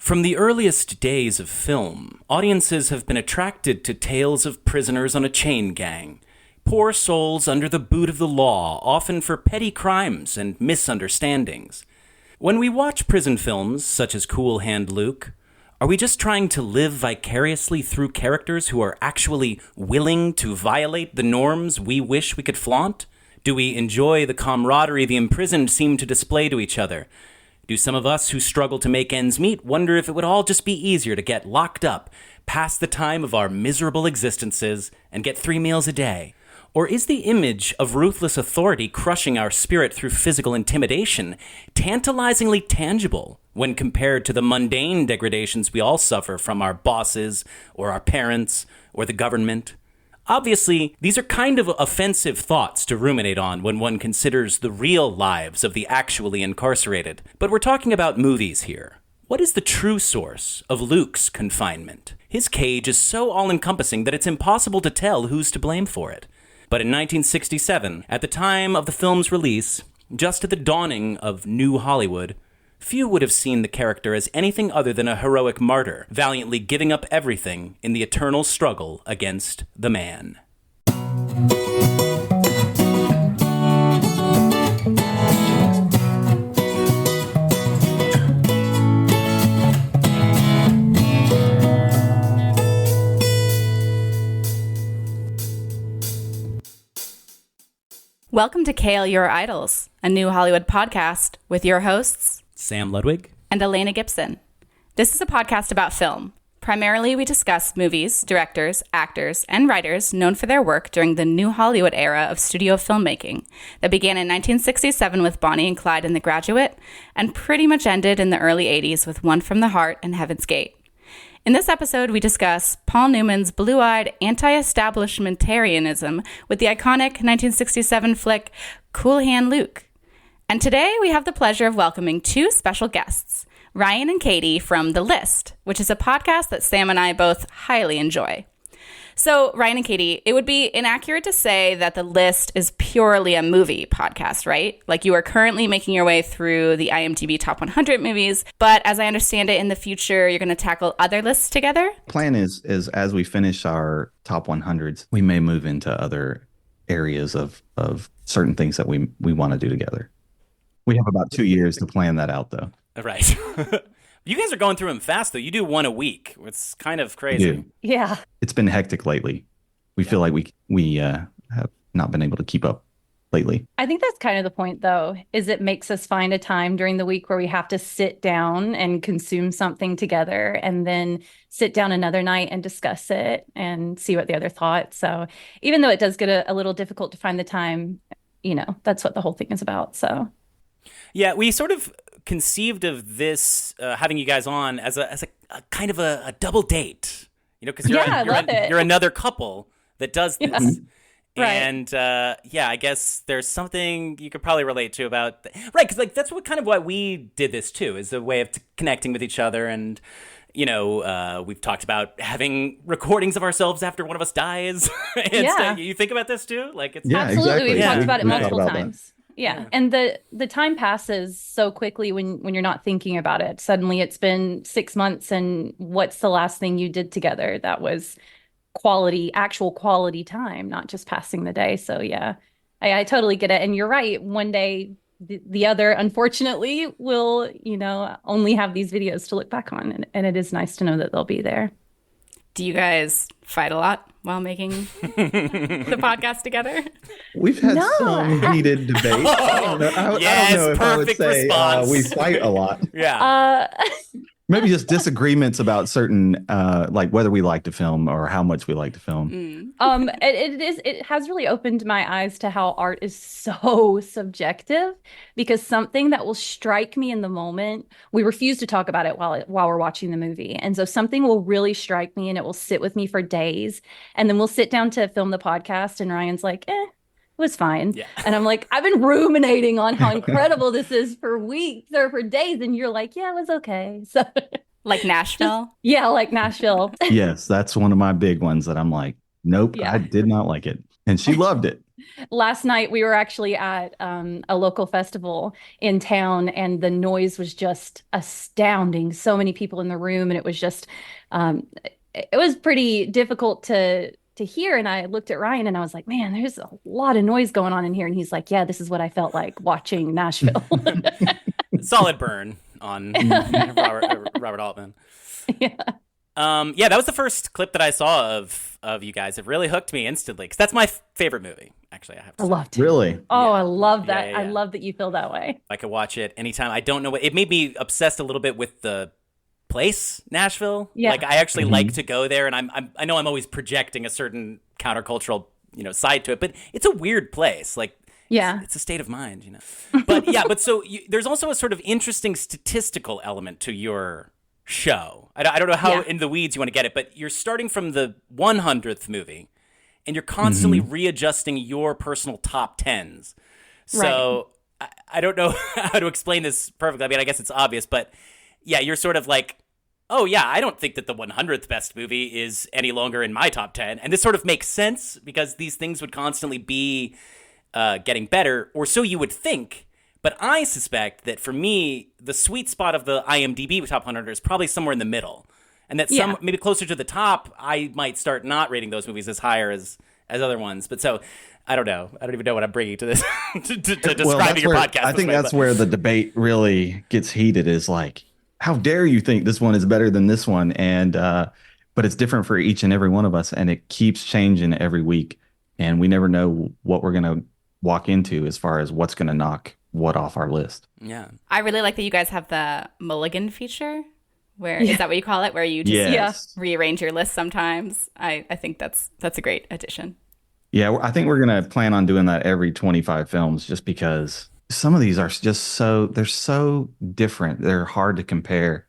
From the earliest days of film, audiences have been attracted to tales of prisoners on a chain gang. Poor souls under the boot of the law, often for petty crimes and misunderstandings. When we watch prison films, such as Cool Hand Luke, are we just trying to live vicariously through characters who are actually willing to violate the norms we wish we could flaunt? Do we enjoy the camaraderie the imprisoned seem to display to each other? Do some of us who struggle to make ends meet wonder if it would all just be easier to get locked up, pass the time of our miserable existences, and get 3 meals a day? Or is the image of ruthless authority crushing our spirit through physical intimidation tantalizingly tangible when compared to the mundane degradations we all suffer from our bosses, or our parents, or the government? Obviously, these are kind of offensive thoughts to ruminate on when one considers the real lives of the actually incarcerated. But we're talking about movies here. What is the true source of Luke's confinement? His cage is so all-encompassing that it's impossible to tell who's to blame for it. But in 1967, at the time of the film's release, just at the dawning of New Hollywood, few would have seen the character as anything other than a heroic martyr, valiantly giving up everything in the eternal struggle against the man. Welcome to Kale Your Idols, a New Hollywood podcast with your hosts, Sam Ludwig and Elena Gibson. This is a podcast about film. Primarily, we discuss movies, directors, actors, and writers known for their work during the New Hollywood era of studio filmmaking that began in 1967 with Bonnie and Clyde in The Graduate and pretty much ended in the early 80s with One from the Heart and Heaven's Gate. In this episode, we discuss Paul Newman's blue-eyed anti-establishmentarianism with the iconic 1967 flick Cool Hand Luke. And today we have the pleasure of welcoming two special guests, Ryan and Katie from The List, which is a podcast that Sam and I both highly enjoy. So, Ryan and Katie, it would be inaccurate to say that The List is purely a movie podcast, right? Like, you are currently making your way through the IMDb Top 100 movies, but as I understand it, in the future, you're going to tackle other lists together? Plan is as we finish our Top 100s, we may move into other areas of certain things that we want to do together. We have about 2 years to plan that out, though. Right. You guys are going through them fast, though. You do one a week. It's kind of crazy. Yeah. It's been hectic lately. We feel like we have not been able to keep up lately. I think that's kind of the point, though, is it makes us find a time during the week where we have to sit down and consume something together and then sit down another night and discuss it and see what the other thought. So even though it does get a little difficult to find the time, that's what the whole thing is about. So. Yeah, we sort of conceived of this having you guys on as a kind of a double date, because you're another couple that does this. Yeah. Right. And I guess there's something you could probably relate to about right, because that's why we did this too, is a way of connecting with each other. And we've talked about having recordings of ourselves after one of us dies. You think about this too, it's absolutely. Exactly. We've talked about it multiple about times. Yeah. And the time passes so quickly when you're not thinking about it. Suddenly it's been 6 months, and what's the last thing you did together that was actual quality time, not just passing the day. So yeah, I totally get it. And you're right. One day the other, unfortunately, will, only have these videos to look back on. And it is nice to know that they'll be there. Do you fight a lot while making the podcast together? We've had some heated debates. I don't know if I would say we fight a lot. Yeah. Maybe just disagreements about certain, like whether we like to film or how much we like to film. It has really opened my eyes to how art is so subjective, because something that will strike me in the moment, we refuse to talk about it while we're watching the movie. And so something will really strike me and it will sit with me for days. And then we'll sit down to film the podcast and Ryan's like, it was fine. Yeah. And I'm like, I've been ruminating on how incredible this is for weeks or for days. And you're like, yeah, it was okay. So like Nashville? Like Nashville. Yes, that's one of my big ones that I'm like, nope, I did not like it. And she loved it. Last night we were actually at a local festival in town, and the noise was just astounding. So many people in the room, and it was just it was pretty difficult to hear. And I looked at Ryan and I was like, man, there's a lot of noise going on in here. And he's like, yeah, this is what I felt like watching Nashville. Solid burn on Robert Altman. Yeah. Yeah, that was the first clip that I saw of you guys. It really hooked me instantly because that's my favorite movie. Actually, I have to I say. loved it. Really? Oh, Yeah. I love that. Yeah. I love that you feel that way. I could watch it anytime. I don't know what it made me obsessed a little bit with the place, Nashville. Yeah. Like I actually like to go there, and I know I'm always projecting a certain countercultural side to it, but it's a weird place. Like Yeah. it's a state of mind, But yeah, there's also a sort of interesting statistical element to your show. I don't know how in the weeds you want to get it, but you're starting from the 100th movie, and you're constantly readjusting your personal top tens. So I don't know how to explain this perfectly. I mean, I guess it's obvious, but yeah, you're sort of like, oh yeah, I don't think that the 100th best movie is any longer in my top 10. And this sort of makes sense because these things would constantly be getting better, or so you would think. But I suspect that for me, the sweet spot of the IMDb top 100 is probably somewhere in the middle. And that maybe closer to the top, I might start not rating those movies as higher as other ones. But so, I don't know. I don't even know what I'm bringing to this to describing your podcast. I think that's where the debate really gets heated is like, how dare you think this one is better than this one? And but it's different for each and every one of us. And it keeps changing every week. And we never know what we're going to walk into as far as what's going to knock what off our list. Yeah. I really like that you guys have the mulligan feature. Is that what you call it? Where you just rearrange your list sometimes. I think that's a great addition. Yeah, I think we're going to plan on doing that every 25 films just because some of these are just they're so different. They're hard to compare.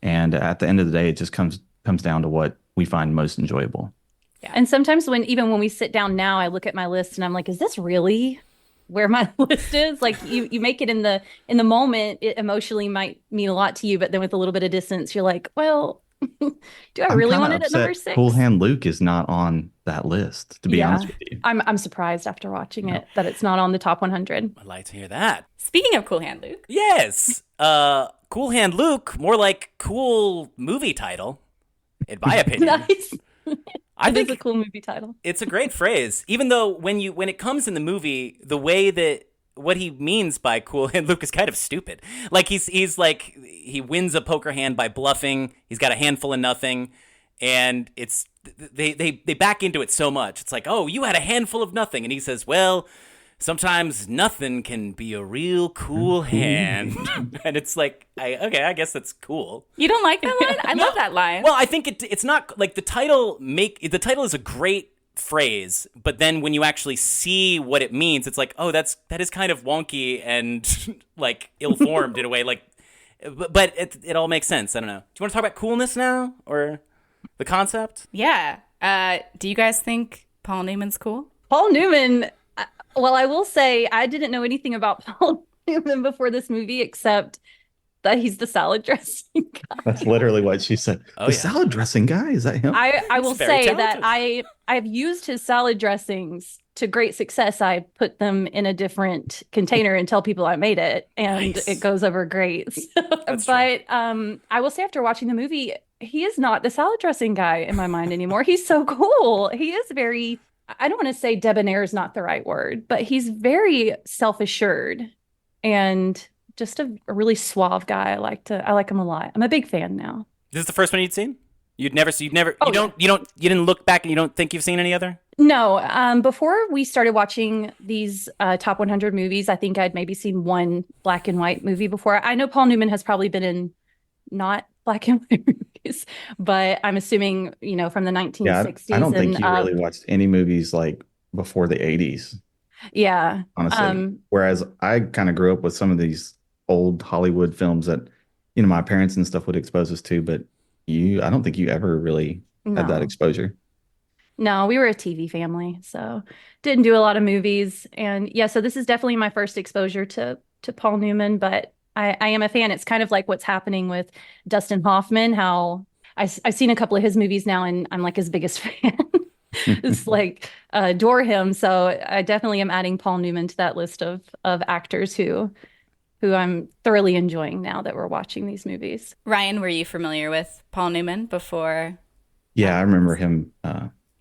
And at the end of the day, it just comes down to what we find most enjoyable. Yeah. And sometimes when we sit down now, I look at my list and I'm like, is this really where my list is? Like you make it in the moment, it emotionally might mean a lot to you, but then with a little bit of distance, you're like, well, do I really want it at number 6? Cool Hand Luke is not on that list, to be honest with you. I'm surprised after watching it that it's not on the top 100. I'd like to hear that. Speaking of Cool Hand Luke. Yes. Cool Hand Luke, more like cool movie title, in my opinion. Nice. I think it's a cool movie title. It's a great phrase. Even though when it comes in the movie, the way that what he means by Cool Hand Luke is kind of stupid. Like he's like he wins a poker hand by bluffing. He's got a handful of nothing, and it's they back into it so much. It's like, oh, you had a handful of nothing, and he says, well, sometimes nothing can be a real cool hand. And it's like, I guess that's cool. You don't like that line? I love that line. Well, I think it's not like the title is a great phrase, but then when you actually see what it means, it's like, oh, that is kind of wonky and like ill-formed in a way. Like, but it all makes sense. I don't know. Do you want to talk about coolness now or the concept? Yeah. Do you guys think Paul Newman's cool? Paul Newman. Well, I will say I didn't know anything about Paul Newman before this movie, except that he's the salad dressing guy. That's literally what she said. Salad dressing guy? Is that him? I will say talented. that I've used his salad dressings to great success. I put them in a different container and tell people I made it, and it goes over great. But I will say after watching the movie, he is not the salad dressing guy in my mind anymore. He's so cool. He is very... I don't want to say debonair is not the right word, but he's very self-assured and just a really suave guy. I like him a lot. I'm a big fan now. This is the first one you'd seen? You didn't look back and you don't think you've seen any other? No. Before we started watching these top 100 movies, I think I'd maybe seen one black and white movie before. I know Paul Newman has probably been in not black and white movies, but I'm assuming, from the 1960s. Yeah, I don't think you really watched any movies like before the 80s. Yeah. Honestly. Whereas I kind of grew up with some of these old Hollywood films that, my parents and stuff would expose us to, but I don't think you ever really had that exposure. No, we were a TV family, so didn't do a lot of movies. And yeah, so this is definitely my first exposure to Paul Newman, but I am a fan. It's kind of like what's happening with Dustin Hoffman, how I've seen a couple of his movies now and I'm like his biggest fan. just like adore him. So I definitely am adding Paul Newman to that list of actors who I'm thoroughly enjoying now that we're watching these movies. Ryan, were you familiar with Paul Newman before? Yeah, I remember him,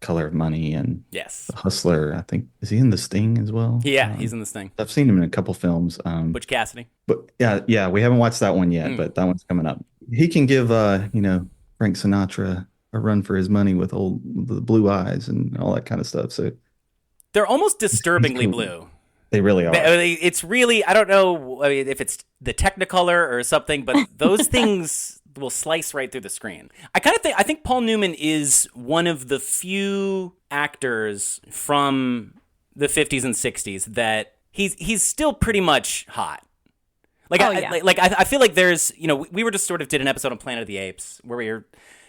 Color of Money and Yes. The Hustler. I think, is he in The Sting as well? Yeah, he's in this thing. I've seen him in a couple films. Butch Cassidy. But yeah, we haven't watched that one yet, but that one's coming up. He can give, Frank Sinatra a run for his money with the blue eyes and all that kind of stuff. So They're almost disturbingly cool. blue. They really are. It's really, I don't know if it's the Technicolor or something, but those things will slice right through the screen. I think Paul Newman is one of the few actors from the 50s and 60s that he's still pretty much hot. Like, I feel like there's, we were just sort of did an episode on Planet of the Apes where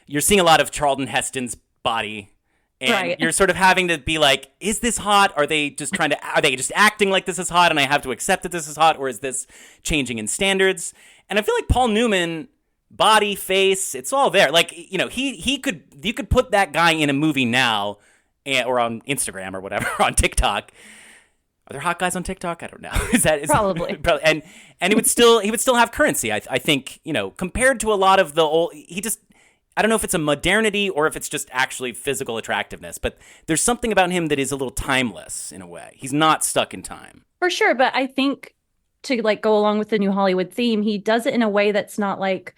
you're seeing a lot of Charlton Heston's body. And you're sort of having to be like, is this hot? Are they just acting like this is hot and I have to accept that this is hot? Or is this changing in standards? And I feel like Paul Newman, body, face, it's all there. Like, you could put that guy in a movie now or on Instagram or whatever, on TikTok. Are there hot guys on TikTok? I don't know. Probably. And he would still have currency. I think, compared to a lot of the old, I don't know if it's a modernity or if it's just actually physical attractiveness, but there's something about him that is a little timeless in a way. He's not stuck in time. For sure, but I think to like go along with the new Hollywood theme, he does it in a way that's not like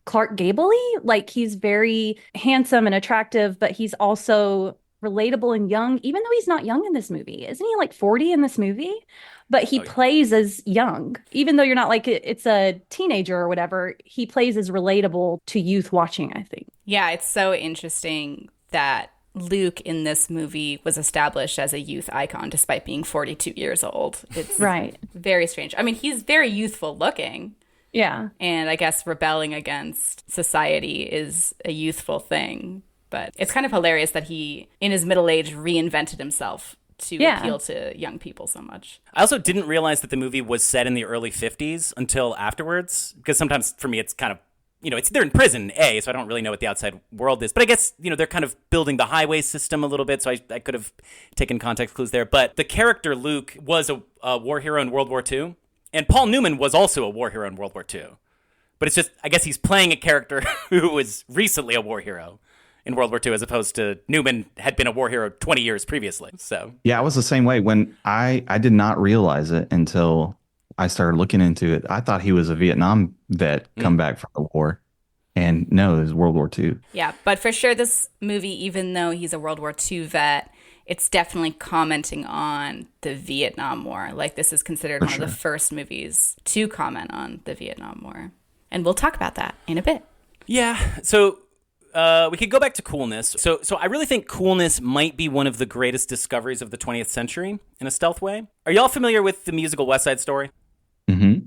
Clark Gable-y. Like he's very handsome and attractive, but he's also relatable and young, even though he's not young in this movie. Isn't he like 40 in this movie? But he plays as young, even though you're not like it's a teenager or whatever. He plays as relatable to youth watching, I think. Yeah, it's so interesting that Luke in this movie was established as a youth icon despite being 42 years old. It's very strange. I mean, he's very youthful looking. Yeah. And I guess rebelling against society is a youthful thing. But it's kind of hilarious that he, in his middle age, reinvented himself to appeal to young people so much. I also didn't realize that the movie was set in the early 50s until afterwards, because sometimes for me it's kind of, they're in prison, so I don't really know what the outside world is. But I guess, they're kind of building the highway system a little bit, so I could have taken context clues there. But the character Luke was a war hero in World War II, and Paul Newman was also a war hero in World War II. But it's just, I guess he's playing a character who was recently a war hero in World War II, as opposed to Newman had been a war hero 20 years previously. So yeah, I was the same way. When I did not realize it until I started looking into it. I thought he was a Vietnam vet come back from the war. And no, it was World War II. Yeah, but for sure this movie, even though he's a World War II vet, it's definitely commenting on the Vietnam War. Like, this is considered one of the first movies to comment on the Vietnam War. And we'll talk about that in a bit. Yeah, so we could go back to coolness. So I really think coolness might be one of the greatest discoveries of the 20th century in a stealth way. Are y'all familiar with the musical West Side Story? Mm-hmm.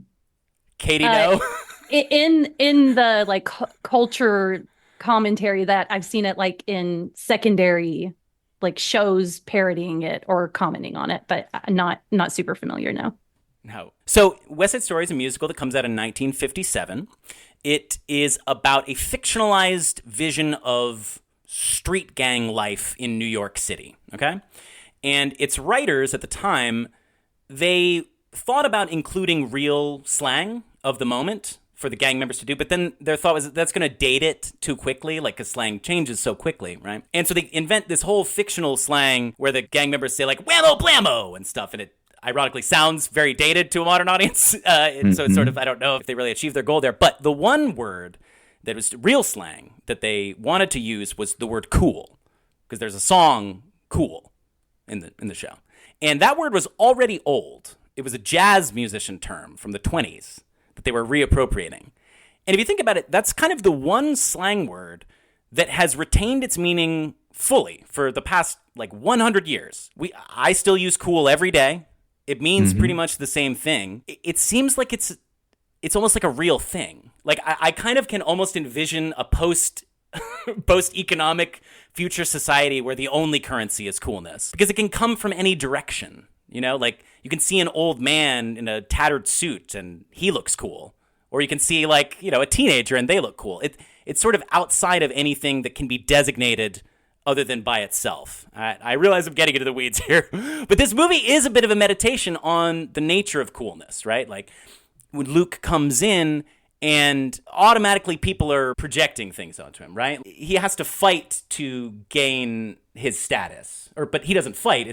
Katie, no? In the like culture commentary that I've seen it like in secondary like shows parodying it or commenting on it, but not super familiar, no. No. So West Side Story is a musical that comes out in 1957. It is about a fictionalized vision of street gang life in New York City, okay? And its writers at the time, they thought about including real slang of the moment for the gang members to do, but then their thought was that's going to date it too quickly, like because slang changes so quickly, right? And so they invent this whole fictional slang where the gang members say like whammo blammo and stuff, and it ironically sounds very dated to a modern audience. So it's sort of, I don't know if they really achieved their goal there, but the one word that was real slang that they wanted to use was the word cool, because there's a song Cool in the show. And that word was already old. It was a jazz musician term from the 20s that they were reappropriating. And if you think about it, that's kind of the one slang word that has retained its meaning fully for the past like 100 years. I still use cool every day. It means pretty much the same thing. It seems like it's almost like a real thing. Like I kind of can almost envision a post-economic future society where the only currency is coolness, because it can come from any direction. You know, like you can see an old man in a tattered suit and he looks cool. Or you can see like, a teenager and they look cool. It's sort of outside of anything that can be designated other than by itself. I realize I'm getting into the weeds here, but this movie is a bit of a meditation on the nature of coolness, right? Like when Luke comes in and automatically people are projecting things onto him, right? He has to fight to gain his status, but he doesn't fight.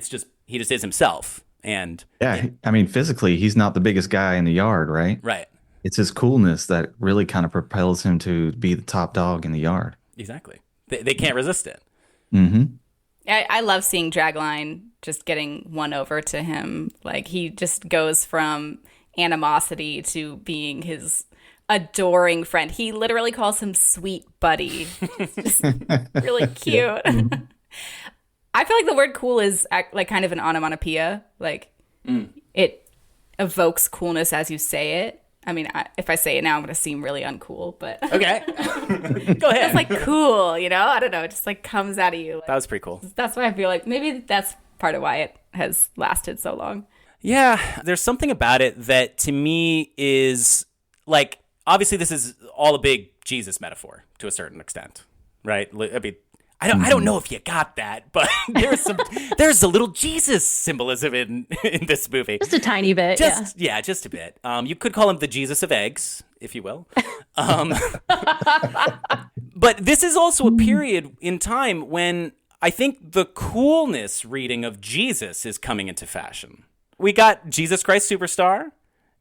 He just is himself. And yeah, I mean, physically, he's not the biggest guy in the yard, right? Right. It's his coolness that really kind of propels him to be the top dog in the yard. Exactly. They can't resist it. Mm-hmm. I love seeing Dragline just getting won over to him. Like, he just goes from animosity to being his adoring friend. He literally calls him sweet buddy. It's just really cute. I feel like the word cool is like kind of an onomatopoeia. Like, it evokes coolness as you say it. I mean, if I say it now, I'm going to seem really uncool, but... Okay. Go ahead. It's like cool, you know? I don't know. It just like comes out of you. That was pretty cool. That's why I feel like maybe that's part of why it has lasted so long. Yeah, there's something about it that to me is like, obviously this is all a big Jesus metaphor to a certain extent, right? I mean, I don't know if you got that, but there's a little Jesus symbolism in this movie. Just a tiny bit, yeah, just a bit. You could call him the Jesus of eggs, if you will. But this is also a period in time when I think the coolness reading of Jesus is coming into fashion. We got Jesus Christ Superstar,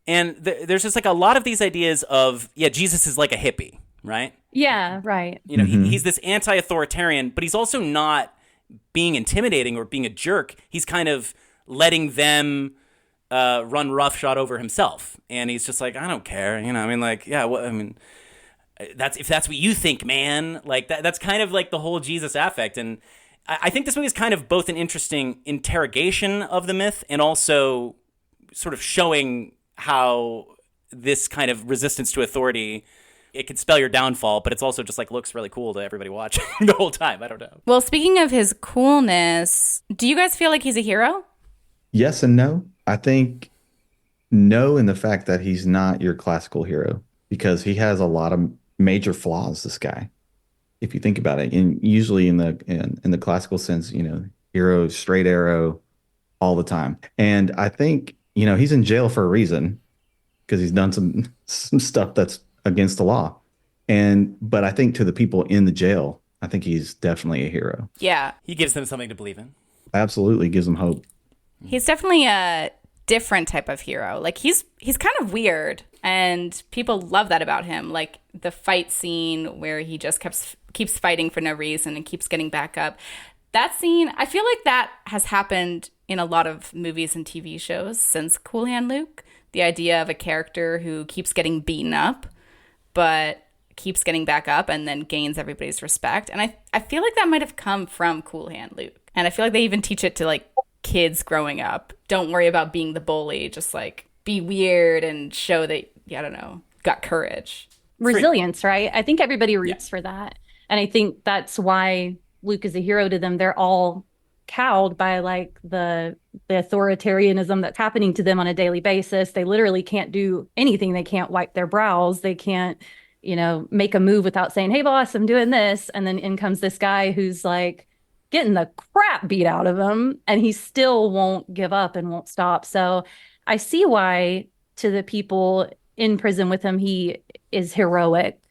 and there's just like a lot of these ideas of, Jesus is like a hippie, right? Yeah, right. You know, he's this anti-authoritarian, but he's also not being intimidating or being a jerk. He's kind of letting them run roughshod over himself. And he's just like, I don't care. You know, I mean, like, yeah, well, I mean, if that's what you think, man. Like, that's kind of like the whole Jesus affect. And I think this movie is kind of both an interesting interrogation of the myth and also sort of showing how this kind of resistance to authority, it can spell your downfall, but it's also just like looks really cool to everybody watching the whole time. I don't know. Well, speaking of his coolness, do you guys feel like he's a hero? Yes and no. I think no in the fact that he's not your classical hero because he has a lot of major flaws, this guy. If you think about it, and usually in the classical sense, you know, hero, straight arrow all the time. And I think, you know, he's in jail for a reason because he's done some stuff that's against the law. But I think to the people in the jail, I think he's definitely a hero. Yeah. He gives them something to believe in. Absolutely gives them hope. He's definitely a different type of hero. Like he's kind of weird and people love that about him. Like the fight scene where he just keeps fighting for no reason and keeps getting back up. That scene, I feel like that has happened in a lot of movies and TV shows since Cool Hand Luke. The idea of a character who keeps getting beaten up but keeps getting back up and then gains everybody's respect. And I feel like that might have come from Cool Hand Luke. And I feel like they even teach it to like kids growing up. Don't worry about being the bully. Just like be weird and show that, I don't know, got courage. Resilience, right? I think everybody roots for that. And I think that's why Luke is a hero to them. They're all cowed by like the authoritarianism that's happening to them on a daily basis. They literally can't do anything. They can't wipe their brows. They can't, you know, make a move without saying, hey boss, I'm doing this. And then in comes this guy who's like getting the crap beat out of him and he still won't give up and won't stop. So I see why to the people in prison with him, he is heroic.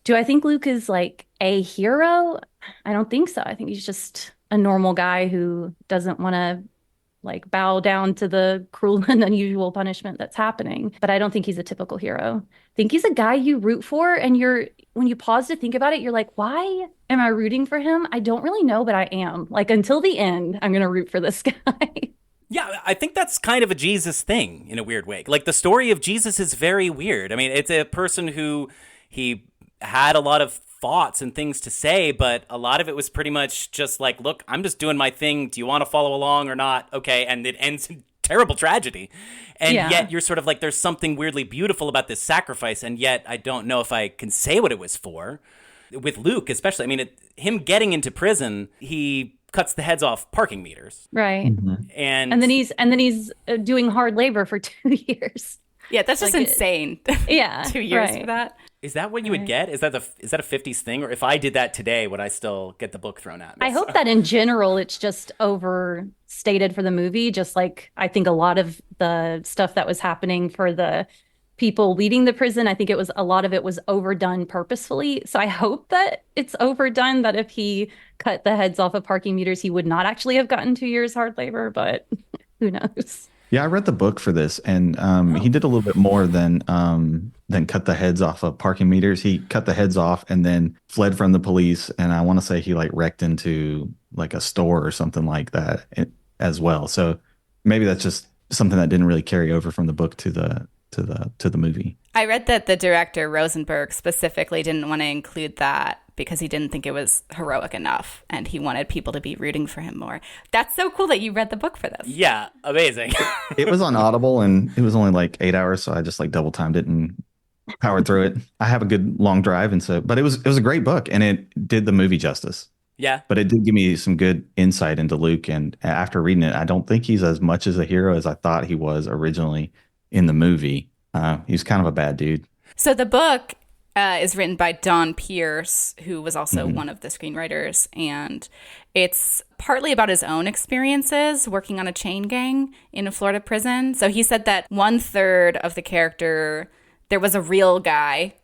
Do I think Luke is like a hero? I don't think so. I think he's just a normal guy who doesn't want to like bow down to the cruel and unusual punishment that's happening. But I don't think he's a typical hero. I think he's a guy you root for. And when you pause to think about it, you're like, why am I rooting for him? I don't really know, but I am. Like until the end, I'm going to root for this guy. Yeah, I think that's kind of a Jesus thing in a weird way. Like the story of Jesus is very weird. I mean, it's a person who he had a lot of thoughts and things to say, but a lot of it was pretty much just like, look, I'm just doing my thing. Do you want to follow along or not? Okay. And it ends in terrible tragedy. And yet you're sort of like, there's something weirdly beautiful about this sacrifice. And yet I don't know if I can say what it was for. With Luke, especially, I mean, him getting into prison, he cuts the heads off parking meters. Right. Mm-hmm. And then he's doing hard labor for 2 years. Yeah, that's just like insane. Yeah. 2 years for that. Is that what you would get? Is that a 50s thing? Or if I did that today, would I still get the book thrown at me? I hope that in general, it's just overstated for the movie. Just like I think a lot of the stuff that was happening for the people leading the prison, I think a lot of it was overdone purposefully. So I hope that it's overdone, that if he cut the heads off of parking meters, he would not actually have gotten 2 years hard labor, but who knows? Yeah, I read the book for this, and he did a little bit more than cut the heads off of parking meters. He cut the heads off and then fled from the police, and I want to say he like wrecked into like a store or something like that as well. So maybe that's just something that didn't really carry over from the book to the movie. I read that the director Rosenberg specifically didn't want to include that because he didn't think it was heroic enough, and he wanted people to be rooting for him more. That's so cool that you read the book for this. Yeah, amazing. It was on Audible, and it was only like 8 hours, so I just like double timed it and powered through it. I have a good long drive, but it was a great book, and it did the movie justice. Yeah. But it did give me some good insight into Luke, and after reading it, I don't think he's as much as a hero as I thought he was originally in the movie. He's kind of a bad dude. So the book is written by Don Pierce, who was also one of the screenwriters, and it's partly about his own experiences working on a chain gang in a Florida prison. So he said that 1/3 of the character, there was a real guy,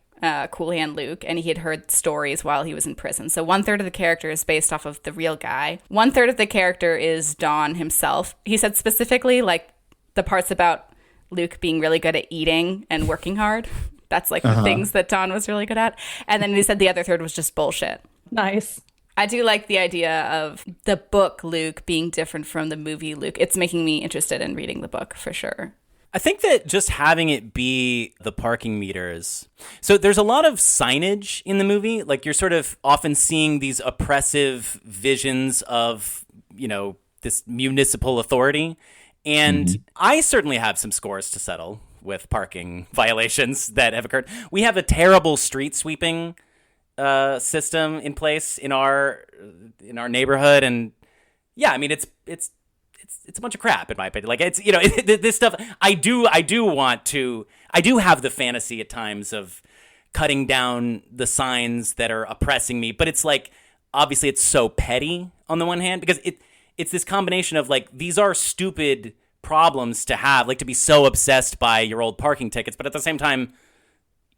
Cool Hand Luke, and he had heard stories while he was in prison. So 1/3 of the character is based off of the real guy. 1/3 of the character is Don himself. He said specifically, like, the parts about Luke being really good at eating and working hard. That's like the things that Don was really good at. And then he said the other third was just bullshit. Nice. I do like the idea of the book Luke being different from the movie Luke. It's making me interested in reading the book for sure. I think that just having it be the parking meters. So there's a lot of signage in the movie. Like you're sort of often seeing these oppressive visions of, this municipal authority. And I certainly have some scores to settle with parking violations that have occurred. We have a terrible street sweeping system in place in our neighborhood, and yeah, I mean it's a bunch of crap in my opinion. Like it's this stuff. I do have the fantasy at times of cutting down the signs that are oppressing me, but it's like obviously it's so petty on the one hand because it's this combination of like these are stupid problems to have, like to be so obsessed by your old parking tickets, but at the same time,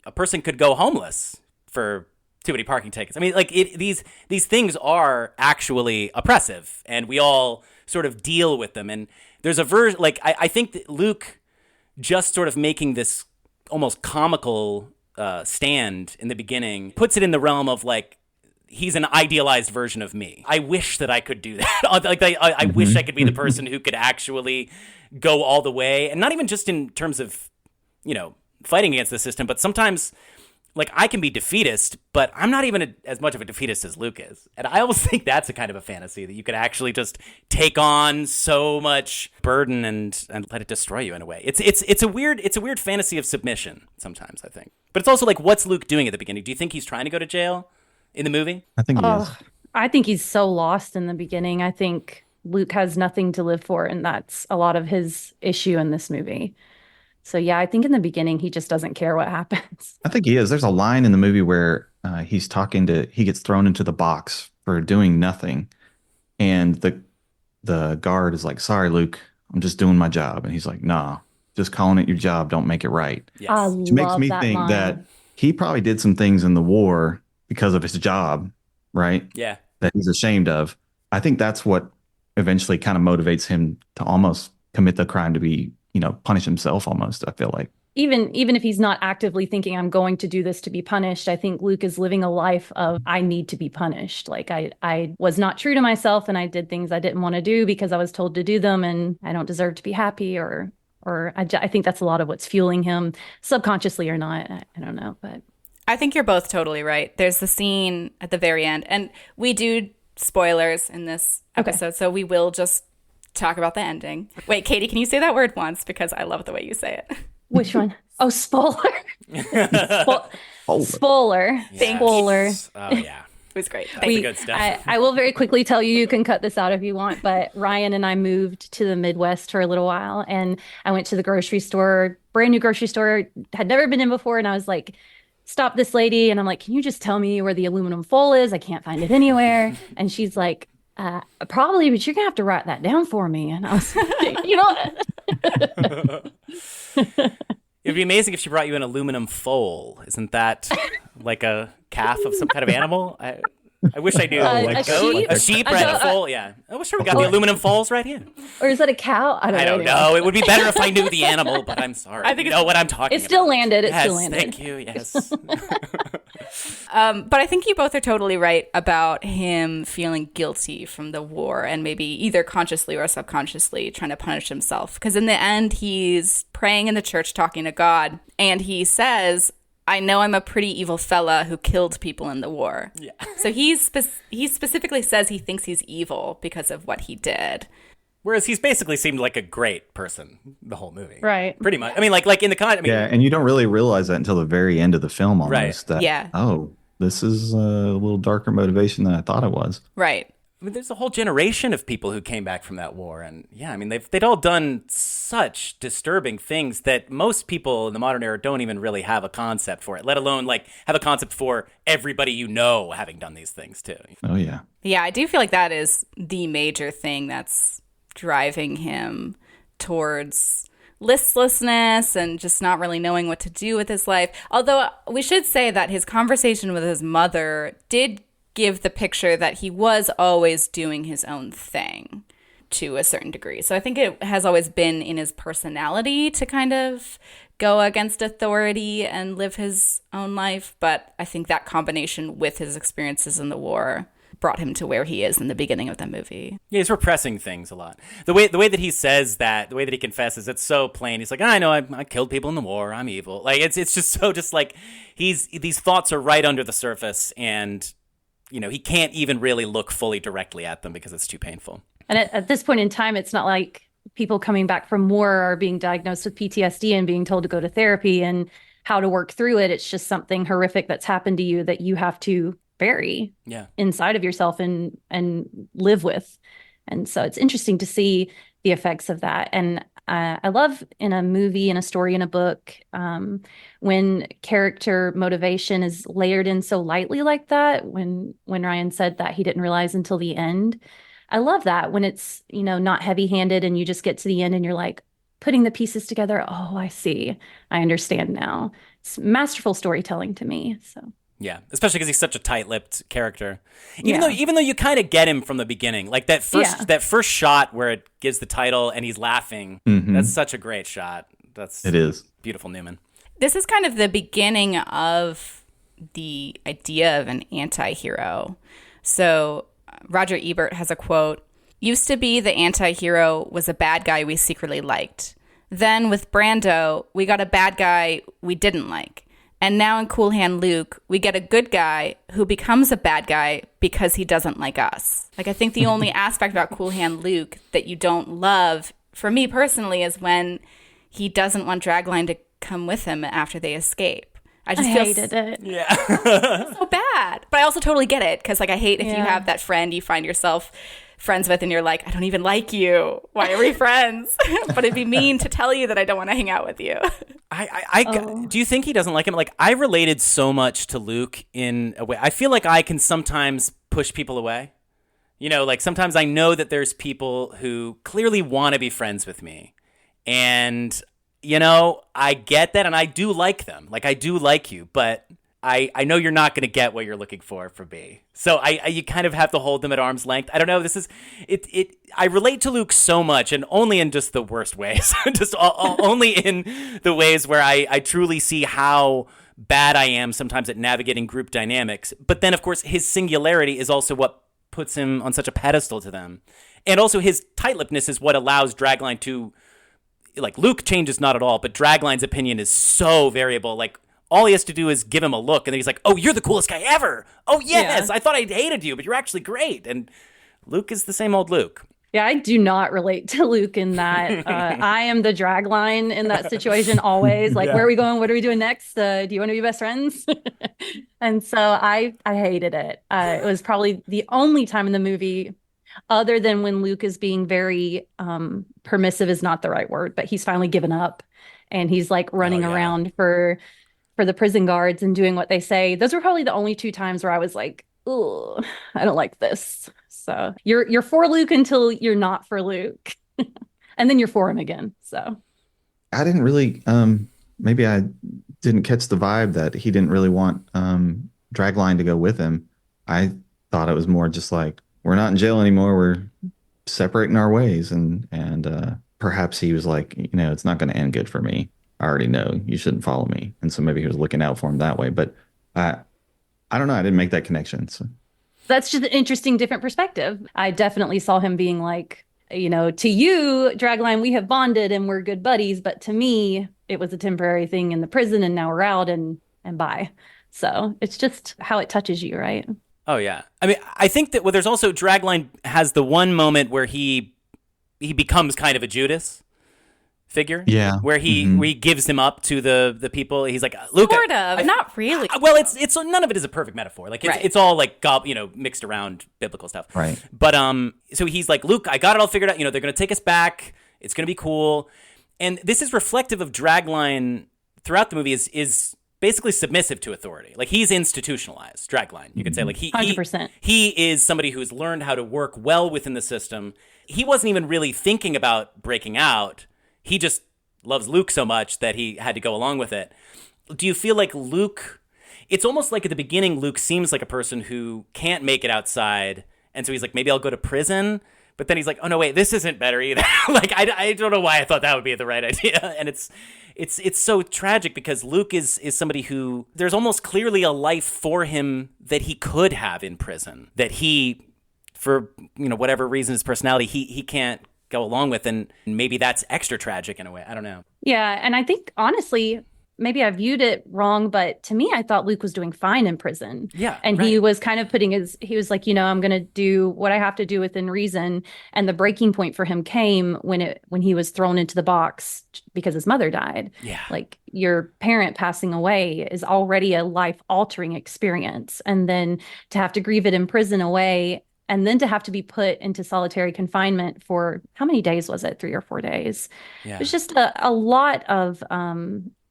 a person could go homeless for too many parking tickets. I mean, like these things are actually oppressive, and we all sort of deal with them. And there's a version, like I think that Luke just sort of making this almost comical stand in the beginning puts it in the realm of like he's an idealized version of me. I wish that I could do that. Like I wish I could be the person who could actually go all the way, and not even just in terms of, fighting against the system, but sometimes like I can be defeatist, but I'm not even as much of a defeatist as Luke is. And I always think that's a kind of a fantasy that you could actually just take on so much burden and let it destroy you in a way. It's a weird fantasy of submission sometimes, I think. But it's also like, what's Luke doing at the beginning? Do you think he's trying to go to jail in the movie? I think he is. I think he's so lost in the beginning. I think Luke has nothing to live for, and that's a lot of his issue in this movie. So yeah, I think in the beginning, he just doesn't care what happens. I think he is. There's a line in the movie where he gets thrown into the box for doing nothing. And the guard is like, "Sorry, Luke, I'm just doing my job." And he's like, "Nah, just calling it your job don't make it right." Yes. Which makes me think line. that he probably did some things in the war because of his job, right? Yeah. That he's ashamed of. I think that's what eventually kind of motivates him to almost commit the crime to be, punish himself almost, I feel like. Even if he's not actively thinking, I'm going to do this to be punished, I think Luke is living a life of, I need to be punished. Like I was not true to myself, and I did things I didn't want to do because I was told to do them, and I don't deserve to be happy, or I think that's a lot of what's fueling him, subconsciously or not. I don't know, but I think you're both totally right. There's the scene at the very end, and we do spoilers in this episode, so we will just talk about the ending. Wait, Katie, can you say that word once? Because I love the way you say it. Which one? Oh, spoiler. Spoiler. Thank Spoiler. Oh, yeah. It was great. That's the good stuff. I will very quickly tell you can cut this out if you want, but Ryan and I moved to the Midwest for a little while, and I went to the grocery store, brand new grocery store, had never been in before, and I was like, stop this lady. And I'm like, can you just tell me where the aluminum foil is? I can't find it anywhere. And she's like, probably, but you're gonna have to write that down for me. And I was like, It'd be amazing if she brought you an aluminum foal. Isn't that like a calf of some kind of animal? I wish I knew. A sheep? A sheep, right? A foal, yeah. I wish we got the aluminum foals right here. Or is that a cow? I don't know. It would be better if I knew the animal, but I'm sorry. I think you know what I'm talking about. It still landed. Thank you. Yes. But I think you both are totally right about him feeling guilty from the war and maybe either consciously or subconsciously trying to punish himself. Because in the end, he's praying in the church, talking to God, and he says, I know I'm a pretty evil fella who killed people in the war. Yeah. So he specifically says he thinks he's evil because of what he did. Whereas he's basically seemed like a great person the whole movie. Right. Pretty much. I mean, like in the yeah, and you don't really realize that until the very end of the film almost. Right. That, oh, this is a little darker motivation than I thought it was. Right. I mean, there's a whole generation of people who came back from that war. And yeah, I mean, they'd all done such disturbing things that most people in the modern era don't even really have a concept for it, let alone like have a concept for everybody you know having done these things too. Oh, yeah. Yeah, I do feel like that is the major thing that's driving him towards listlessness and just not really knowing what to do with his life. Although we should say that his conversation with his mother did give the picture that he was always doing his own thing to a certain degree. So I think it has always been in his personality to kind of go against authority and live his own life. But I think that combination with his experiences in the war brought him to where he is in the beginning of the movie. Yeah, he's repressing things a lot. The way that he says that, the way that he confesses, it's so plain. He's like, I know I killed people in the war. I'm evil. Like it's just so just like these thoughts are right under the surface, and he can't even really look fully directly at them because it's too painful. And at this point in time, it's not like people coming back from war are being diagnosed with PTSD and being told to go to therapy and how to work through it. It's just something horrific that's happened to you that you have to bury inside of yourself and live with. And so it's interesting to see the effects of that. And I love in a movie, in a story, in a book, when character motivation is layered in so lightly like that. When Ryan said that he didn't realize until the end, I love that when it's, not heavy-handed and you just get to the end and you're like putting the pieces together. Oh, I see. I understand now. It's masterful storytelling to me. So. Yeah, especially because he's such a tight-lipped character. Even though you kind of get him from the beginning, like that first shot where it gives the title and he's laughing. Mm-hmm. That's such a great shot. It is beautiful, Newman. This is kind of the beginning of the idea of an anti-hero. So Roger Ebert has a quote: "Used to be the anti-hero was a bad guy we secretly liked. Then with Brando, we got a bad guy we didn't like. And now in Cool Hand Luke, we get a good guy who becomes a bad guy because he doesn't like us." Like, I think the only aspect about Cool Hand Luke that you don't love, for me personally, is when he doesn't want Dragline to come with him after they escape. I hated it. Yeah. So bad. But I also totally get it, because, like, I hate if you have that friend you find yourself friends with and you're like, I don't even like you. Why are we friends? But it'd be mean to tell you that I don't want to hang out with you. Do you think he doesn't like him? Like, I related so much to Luke in a way. I feel like I can sometimes push people away. Like sometimes I know that there's people who clearly want to be friends with me. And, I get that and I do like them. Like, I do like you, but I know you're not going to get what you're looking for from me. So you kind of have to hold them at arm's length. I don't know. This is it. I relate to Luke so much, and only in just the worst ways. Just only in the ways where I truly see how bad I am sometimes at navigating group dynamics. But then, of course, his singularity is also what puts him on such a pedestal to them. And also his tight-lippedness is what allows Dragline to, like, Luke changes not at all, but Dragline's opinion is so variable. Like, all he has to do is give him a look, and then he's like, oh, you're the coolest guy ever. Oh, yes, I thought I hated you, but you're actually great. And Luke is the same old Luke. Yeah, I do not relate to Luke in that. I am the Dragline in that situation always. Like, where are we going? What are we doing next? Do you want to be best friends? And so I hated it. It was probably the only time in the movie, other than when Luke is being very permissive is not the right word, but he's finally given up. And he's like running around for for the prison guards and doing what they say. Those were probably the only 2 times where I was like, oh, I don't like this. So you're for Luke until you're not for Luke. And then you're for him again. So I didn't really, maybe I didn't catch the vibe that he didn't really want Dragline to go with him. I thought it was more just like, we're not in jail anymore. We're separating our ways. And perhaps he was like, it's not going to end good for me. I already know you shouldn't follow me. And so maybe he was looking out for him that way. But I don't know. I didn't make that connection. So. That's just an interesting, different perspective. I definitely saw him being like, to you, Dragline, we have bonded and we're good buddies. But to me, it was a temporary thing in the prison and now we're out and bye. So it's just how it touches you, right? Oh, yeah. I mean, I think that there's also Dragline has the one moment where he becomes kind of a Judas figure. Yeah. Where he gives him up to the people. He's like, Luke. Sort of. Not really. Well, it's none of it is a perfect metaphor. Like it's all like mixed around biblical stuff. Right. But so he's like, Luke, I got it all figured out. They're going to take us back. It's going to be cool. And this is reflective of Dragline throughout the movie is basically submissive to authority. Like he's institutionalized, Dragline. You could say like 100%. He is somebody who's learned how to work well within the system. He wasn't even really thinking about breaking out. He just loves Luke so much that he had to go along with it. Do you feel like Luke, it's almost like at the beginning, Luke seems like a person who can't make it outside. And so he's like, maybe I'll go to prison. But then he's like, oh no, wait, this isn't better either. Like, I don't know why I thought that would be the right idea. And it's so tragic because Luke is somebody who there's almost clearly a life for him that he could have in prison that he, for, whatever reason, his personality, he can't go along with. And maybe that's extra tragic in a way. I don't know. Yeah. And I think, honestly, maybe I viewed it wrong, but to me, I thought Luke was doing fine in prison. Yeah. And right. he was kind of he was like, I'm going to do what I have to do within reason. And the breaking point for him came when he was thrown into the box because his mother died. Yeah. Like your parent passing away is already a life altering experience. And then to have to grieve it in prison away, and then to have to be put into solitary confinement for how many days was it? 3 or 4 days. Yeah. It's just a lot of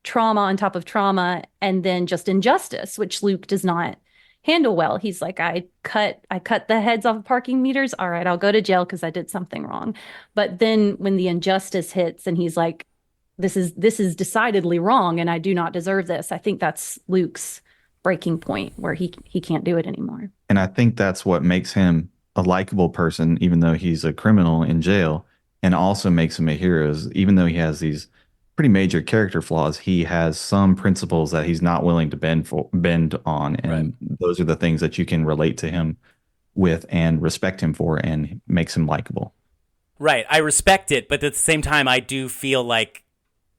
trauma on top of trauma, and then just injustice, which Luke does not handle well. He's like, I cut the heads off of parking meters. All right, I'll go to jail because I did something wrong. But then when the injustice hits and he's like, this is decidedly wrong and I do not deserve this. I think that's Luke's breaking point where he can't do it anymore. And I think that's what makes him a likable person, even though he's a criminal in jail, and also makes him a hero. Even though he has these pretty major character flaws, he has some principles that he's not willing to bend on. And those are the things that you can relate to him with and respect him for, and makes him likable. Right. I respect it, but at the same time, I do feel like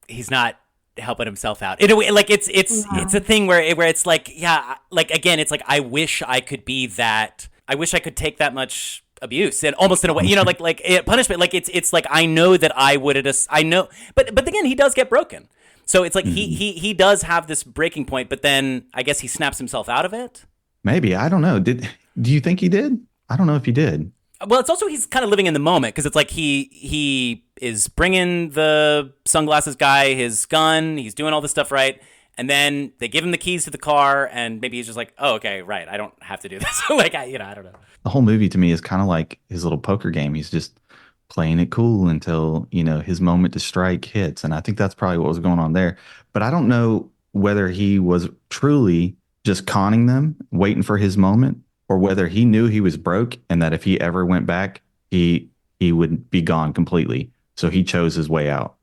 he's not helping himself out in a way. Like it's a thing where it's like, yeah, like again, it's like, I wish I could be that. I wish I could take that much abuse and almost in a way, like punishment. Like it's like, I know that I would I know, but again, he does get broken. So it's like he does have this breaking point, but then I guess he snaps himself out of it. Maybe. I don't know. Do you think he did? I don't know if he did. Well, it's also he's kind of living in the moment because it's like he is bringing the sunglasses guy his gun. He's doing all this stuff right. And then they give him the keys to the car, and maybe he's just like, oh, okay, right. I don't have to do this. Like, I don't know. The whole movie to me is kind of like his little poker game. He's just playing it cool until, his moment to strike hits. And I think that's probably what was going on there. But I don't know whether he was truly just conning them, waiting for his moment, or whether he knew he was broke and that if he ever went back, he would be gone completely. So he chose his way out.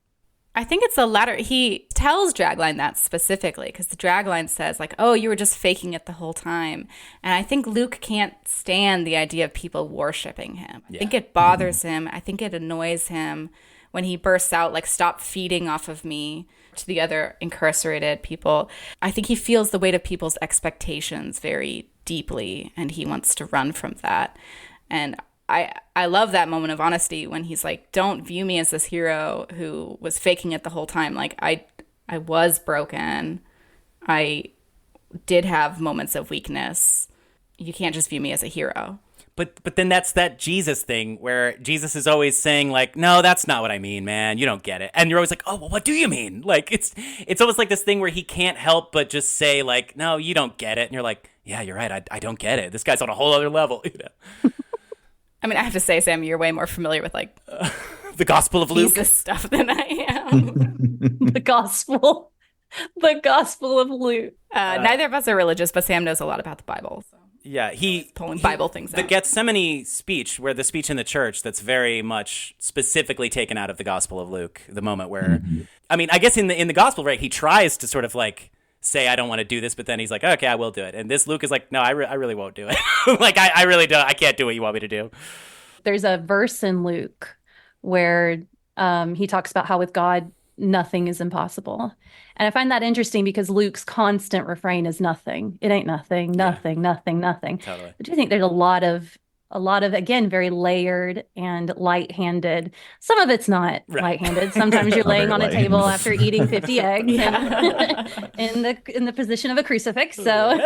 I think it's the latter. He tells Dragline that specifically because the Dragline says like, oh, you were just faking it the whole time. And I think Luke can't stand the idea of people worshiping him. I think it bothers him. I think it annoys him when he bursts out like, stop feeding off of me to the other incarcerated people. I think he feels the weight of people's expectations very deeply and he wants to run from that. And I love that moment of honesty when he's like, don't view me as this hero who was faking it the whole time. Like I was broken. I did have moments of weakness. You can't just view me as a hero. But then that's that Jesus thing where Jesus is always saying like, no, that's not what I mean, man. You don't get it. And you're always like, oh, well, what do you mean? Like it's almost like this thing where he can't help but just say like, no, you don't get it. And you're like, yeah, you're right. I don't get it. This guy's on a whole other level. You know? I mean, I have to say, Sam, you're way more familiar with like the Gospel of Luke Jesus stuff than I am. The gospel of Luke. Neither of us are religious, but Sam knows a lot about the Bible. So. Yeah, he pulling Bible things the out. Gethsemane speech, where the speech in the church that's very much specifically taken out of the Gospel of Luke, the moment where, I mean, I guess in the Gospel, right, he tries to sort of like say, I don't want to do this, but then he's like, okay, I will do it. And this Luke is like, no, I really won't do it. Like, I really don't. I can't do what you want me to do. There's a verse in Luke where he talks about how with God, nothing is impossible. And I find that interesting because Luke's constant refrain is nothing. It ain't nothing, nothing. Totally. I do think there's a lot of, again, very layered and light-handed. Some of it's not light-handed. Sometimes you're laying on a table after eating 50 eggs in the position of a crucifix. So,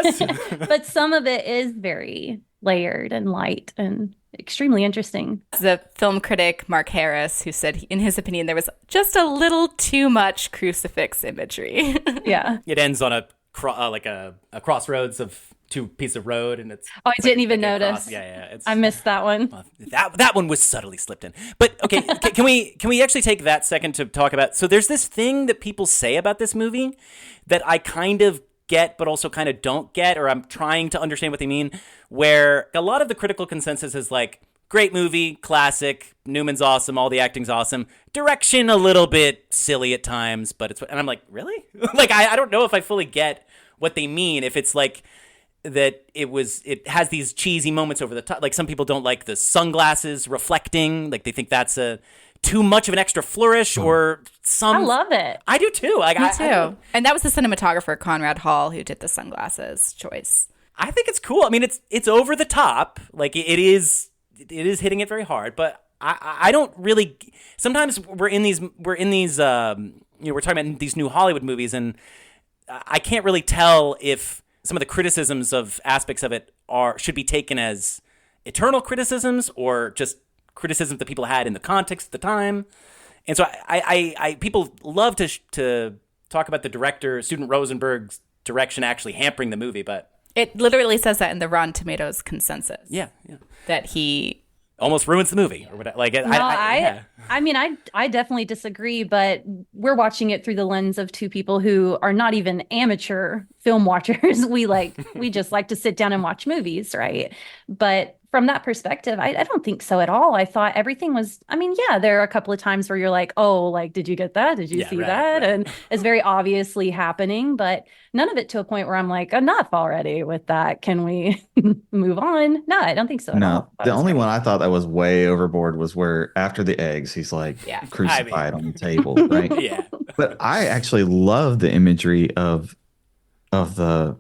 but some of it is very layered and light and extremely interesting. The film critic Mark Harris, who said in his opinion there was just a little too much crucifix imagery. Yeah, it ends on a crossroads of two pieces of road, and it's. Oh, I didn't even notice. Yeah. I missed that one. That one was subtly slipped in. But okay, can we actually take that second to talk about? So there's this thing that people say about this movie that I kind of get, but also kind of don't get, or I'm trying to understand what they mean, where a lot of the critical consensus is like, great movie, classic, Newman's awesome, all the acting's awesome, direction a little bit silly at times, but it's, and I'm like, really? Like, I don't know if I fully get what they mean, if it's like that it has these cheesy moments over the top, like some people don't like the sunglasses reflecting, like they think that's too much of an extra flourish, or some. I love it. I do too. Like, Me too. And that was the cinematographer Conrad Hall who did the sunglasses choice. I think it's cool. I mean, it's over the top. Like it is hitting it very hard. But I don't really. Sometimes we're in these we're talking about these new Hollywood movies, and I can't really tell if some of the criticisms of aspects of it should be taken as eternal criticisms or just criticisms that people had in the context at the time. And so I people love to talk about the director, Student Rosenberg's direction actually hampering the movie, but it literally says that in the Rotten Tomatoes consensus. Yeah. That he almost ruins the movie or whatever. Like, I mean, I definitely disagree, but we're watching it through the lens of two people who are not even amateur film watchers. We just like to sit down and watch movies, right? But from that perspective, I don't think so at all. I thought everything was, I mean, yeah, there are a couple of times where you're like, oh, like, did you get that? Did you see that? Right. And it's very obviously happening, but none of it to a point where I'm like, enough already with that. Can we move on? No, I don't think so. No, the only one I thought that was way overboard was where after the eggs, he's like crucified on the table, right? Yeah. But I actually love the imagery of the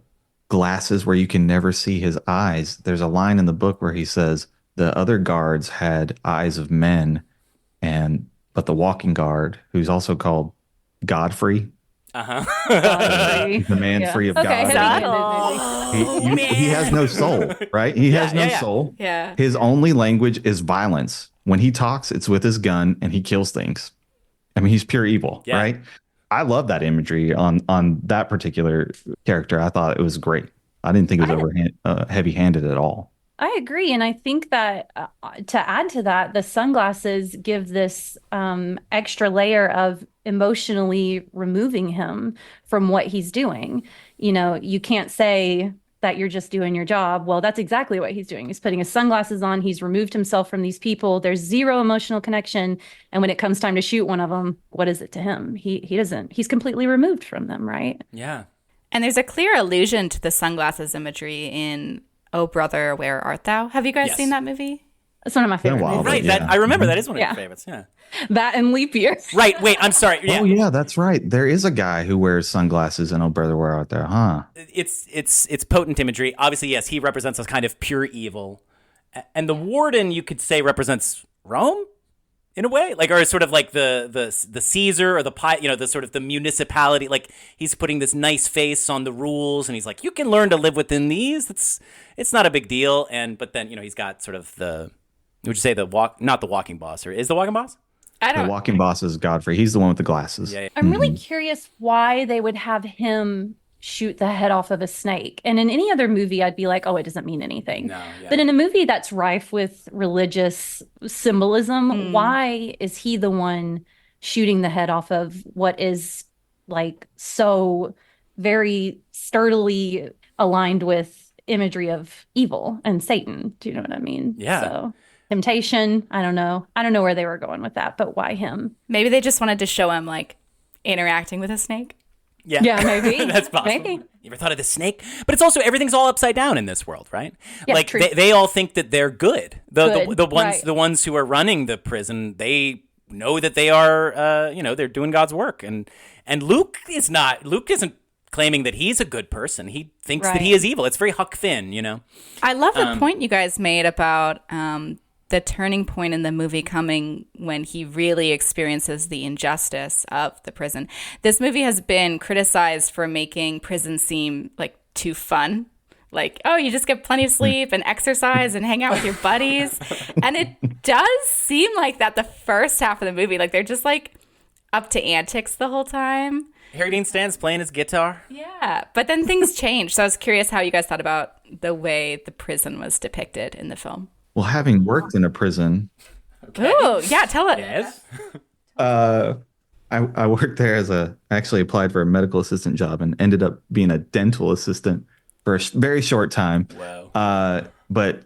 glasses where you can never see his eyes. There's a line in the book where he says the other guards had eyes of men, but the walking guard, who's also called Godfrey, the man free of God. He has no soul, right? He has no soul. Yeah. His only language is violence. When he talks, it's with his gun and he kills things. I mean, he's pure evil, right? I love that imagery on that particular character. I thought it was great. I didn't think it was heavy-handed at all. I agree. And I think that to add to that, the sunglasses give this extra layer of emotionally removing him from what he's doing. You know, you can't say that you're just doing your job. Well, that's exactly what he's doing. He's putting his sunglasses on. He's removed himself from these people. There's zero emotional connection. And when it comes time to shoot one of them, what is it to him? He doesn't. He's completely removed from them, right? Yeah. And there's a clear allusion to the sunglasses imagery in Oh Brother, Where Art Thou? Have you guys seen that movie? It's one of my favorite movies. Right. That I remember. That is one of your favorites. Yeah. That and Leap Year. Right. Wait, I'm sorry. Yeah. Oh, yeah, that's right. There is a guy who wears sunglasses in Oh Brother, Where Art Thou? Huh? It's potent imagery. Obviously, yes, he represents a kind of pure evil. And the warden, you could say, represents Rome in a way, like, or sort of like the Caesar or the sort of the municipality. Like, he's putting this nice face on the rules, and he's like, you can learn to live within these. It's not a big deal. But then he's got sort of would you say not the walking boss, or is the walking boss? The walking boss is Godfrey. He's the one with the glasses. Yeah. I'm really curious why they would have him shoot the head off of a snake. And in any other movie, I'd be like, oh, it doesn't mean anything. No, yeah. But in a movie that's rife with religious symbolism, why is he the one shooting the head off of what is like so very sturdily aligned with imagery of evil and Satan? Do you know what I mean? Yeah. So temptation, I don't know. I don't know where they were going with that, but why him? Maybe they just wanted to show him like interacting with a snake. Yeah, maybe. That's possible. Maybe. You ever thought of the snake? But it's also, everything's all upside down in this world, right? Yeah, like true. they all think that they're good. The right. ones who are running the prison, they know that they are they're doing God's work. And Luke isn't claiming that he's a good person. He thinks that he is evil. It's very Huck Finn, I love the point you guys made about the turning point in the movie coming when he really experiences the injustice of the prison. This movie has been criticized for making prison seem like too fun. Like, oh, you just get plenty of sleep and exercise and hang out with your buddies. And it does seem like that the first half of the movie. Like, they're just like up to antics the whole time. Harry Dean Stan's playing his guitar. Yeah, but then things change. So I was curious how you guys thought about the way the prison was depicted in the film. Well, having worked in a prison, Ooh, yeah, tell it. Yes. I worked there actually applied for a medical assistant job and ended up being a dental assistant for a very short time. Wow. But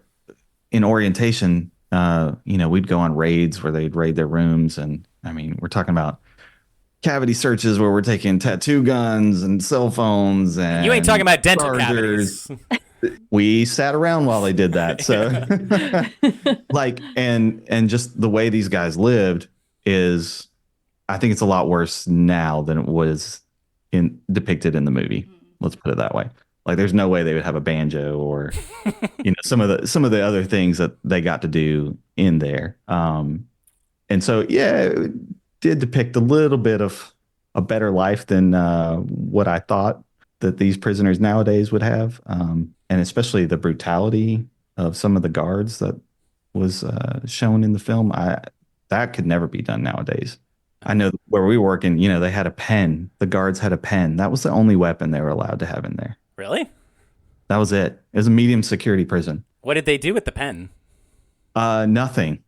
in orientation, we'd go on raids where they'd raid their rooms. And I mean, we're talking about cavity searches where we're taking tattoo guns and cell phones and You ain't talking about dental chargers. cavities. We sat around while they did that. So like, and just the way these guys lived is, I think it's a lot worse now than it was depicted in the movie. Let's put it that way. Like, there's no way they would have a banjo or, some of the other things that they got to do in there. And so, yeah, it did depict a little bit of a better life than what I thought that these prisoners nowadays would have. And especially the brutality of some of the guards that was shown in the film. That could never be done nowadays. I know where we were working, they had a pen. The guards had a pen. That was the only weapon they were allowed to have in there. Really? That was it. It was a medium security prison. What did they do with the pen? Nothing.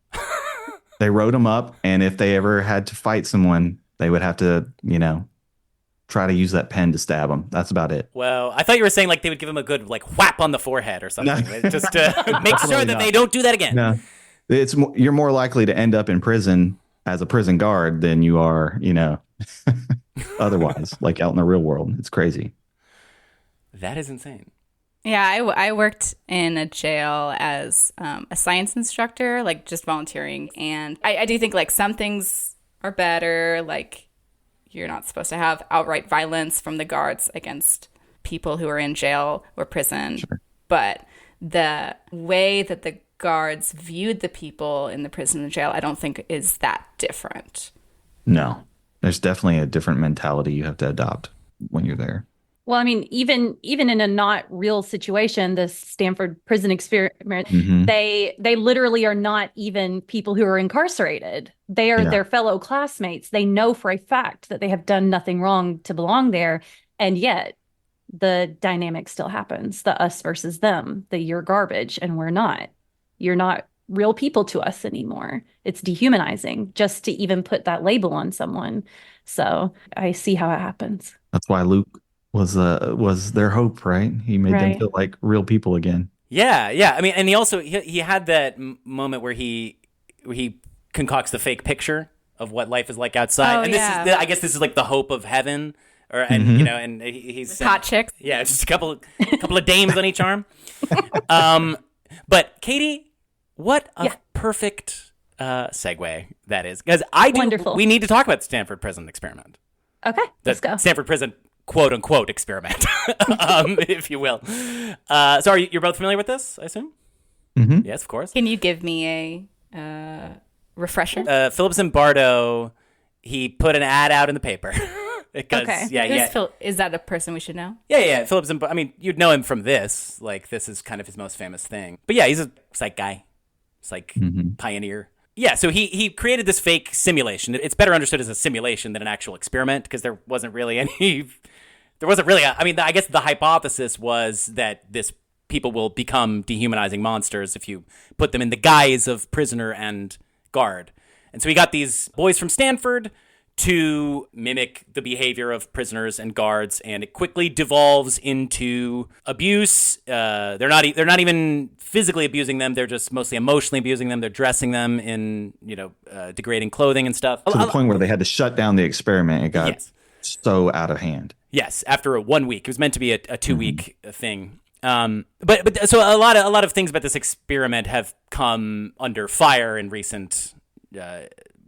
They wrote them up, and if they ever had to fight someone, they would have to, try to use that pen to stab them. That's about it. Well, I thought you were saying like they would give him a good like whap on the forehead or something, No. just to make sure that they don't do that again. No, you're more likely to end up in prison as a prison guard than you are, otherwise, like out in the real world. It's crazy. That is insane. Yeah, I worked in a jail as a science instructor, like just volunteering. And I do think like some things are better, like you're not supposed to have outright violence from the guards against people who are in jail or prison. Sure. But the way that the guards viewed the people in the prison and jail, I don't think is that different. No, there's definitely a different mentality you have to adopt when you're there. Well, I mean, even in a not real situation, the Stanford prison experiment, they literally are not even people who are incarcerated. They are their fellow classmates. They know for a fact that they have done nothing wrong to belong there. And yet the dynamic still happens. The us versus them, the you're garbage and we're not. You're not real people to us anymore. It's dehumanizing just to even put that label on someone. So I see how it happens. That's why Luke was their hope, right? He made them feel like real people again. Yeah. I mean, and he had that moment where he concocts the fake picture of what life is like outside, and this is I guess this is like the hope of heaven, and he's hot chicks. Yeah, just a couple of dames on each arm. But Katie, what a perfect segue that is, because Wonderful. We need to talk about the Stanford Prison Experiment. Okay, let's go. Stanford Prison quote unquote experiment, if you will. So you're both familiar with this, I assume? Mm-hmm. Yes, of course. Can you give me a refresher? Philip Zimbardo, he put an ad out in the paper. Because, okay. Is that a person we should know? Yeah. Philip Zimbardo. I mean, you'd know him from this. Like, this is kind of his most famous thing. But yeah, he's a psych guy, psych pioneer. Yeah, so he created this fake simulation. It's better understood as a simulation than an actual experiment because there wasn't really I guess the hypothesis was that people will become dehumanizing monsters if you put them in the guise of prisoner and guard. And so he got these boys from Stanford to mimic the behavior of prisoners and guards, and it quickly devolves into abuse. They're not even physically abusing them; they're just mostly emotionally abusing them. They're dressing them in degrading clothing and stuff. To the point where they had to shut down the experiment. It got so out of hand. Yes, after 1 week, it was meant to be a 2-week thing. But so a lot of things about this experiment have come under fire in recent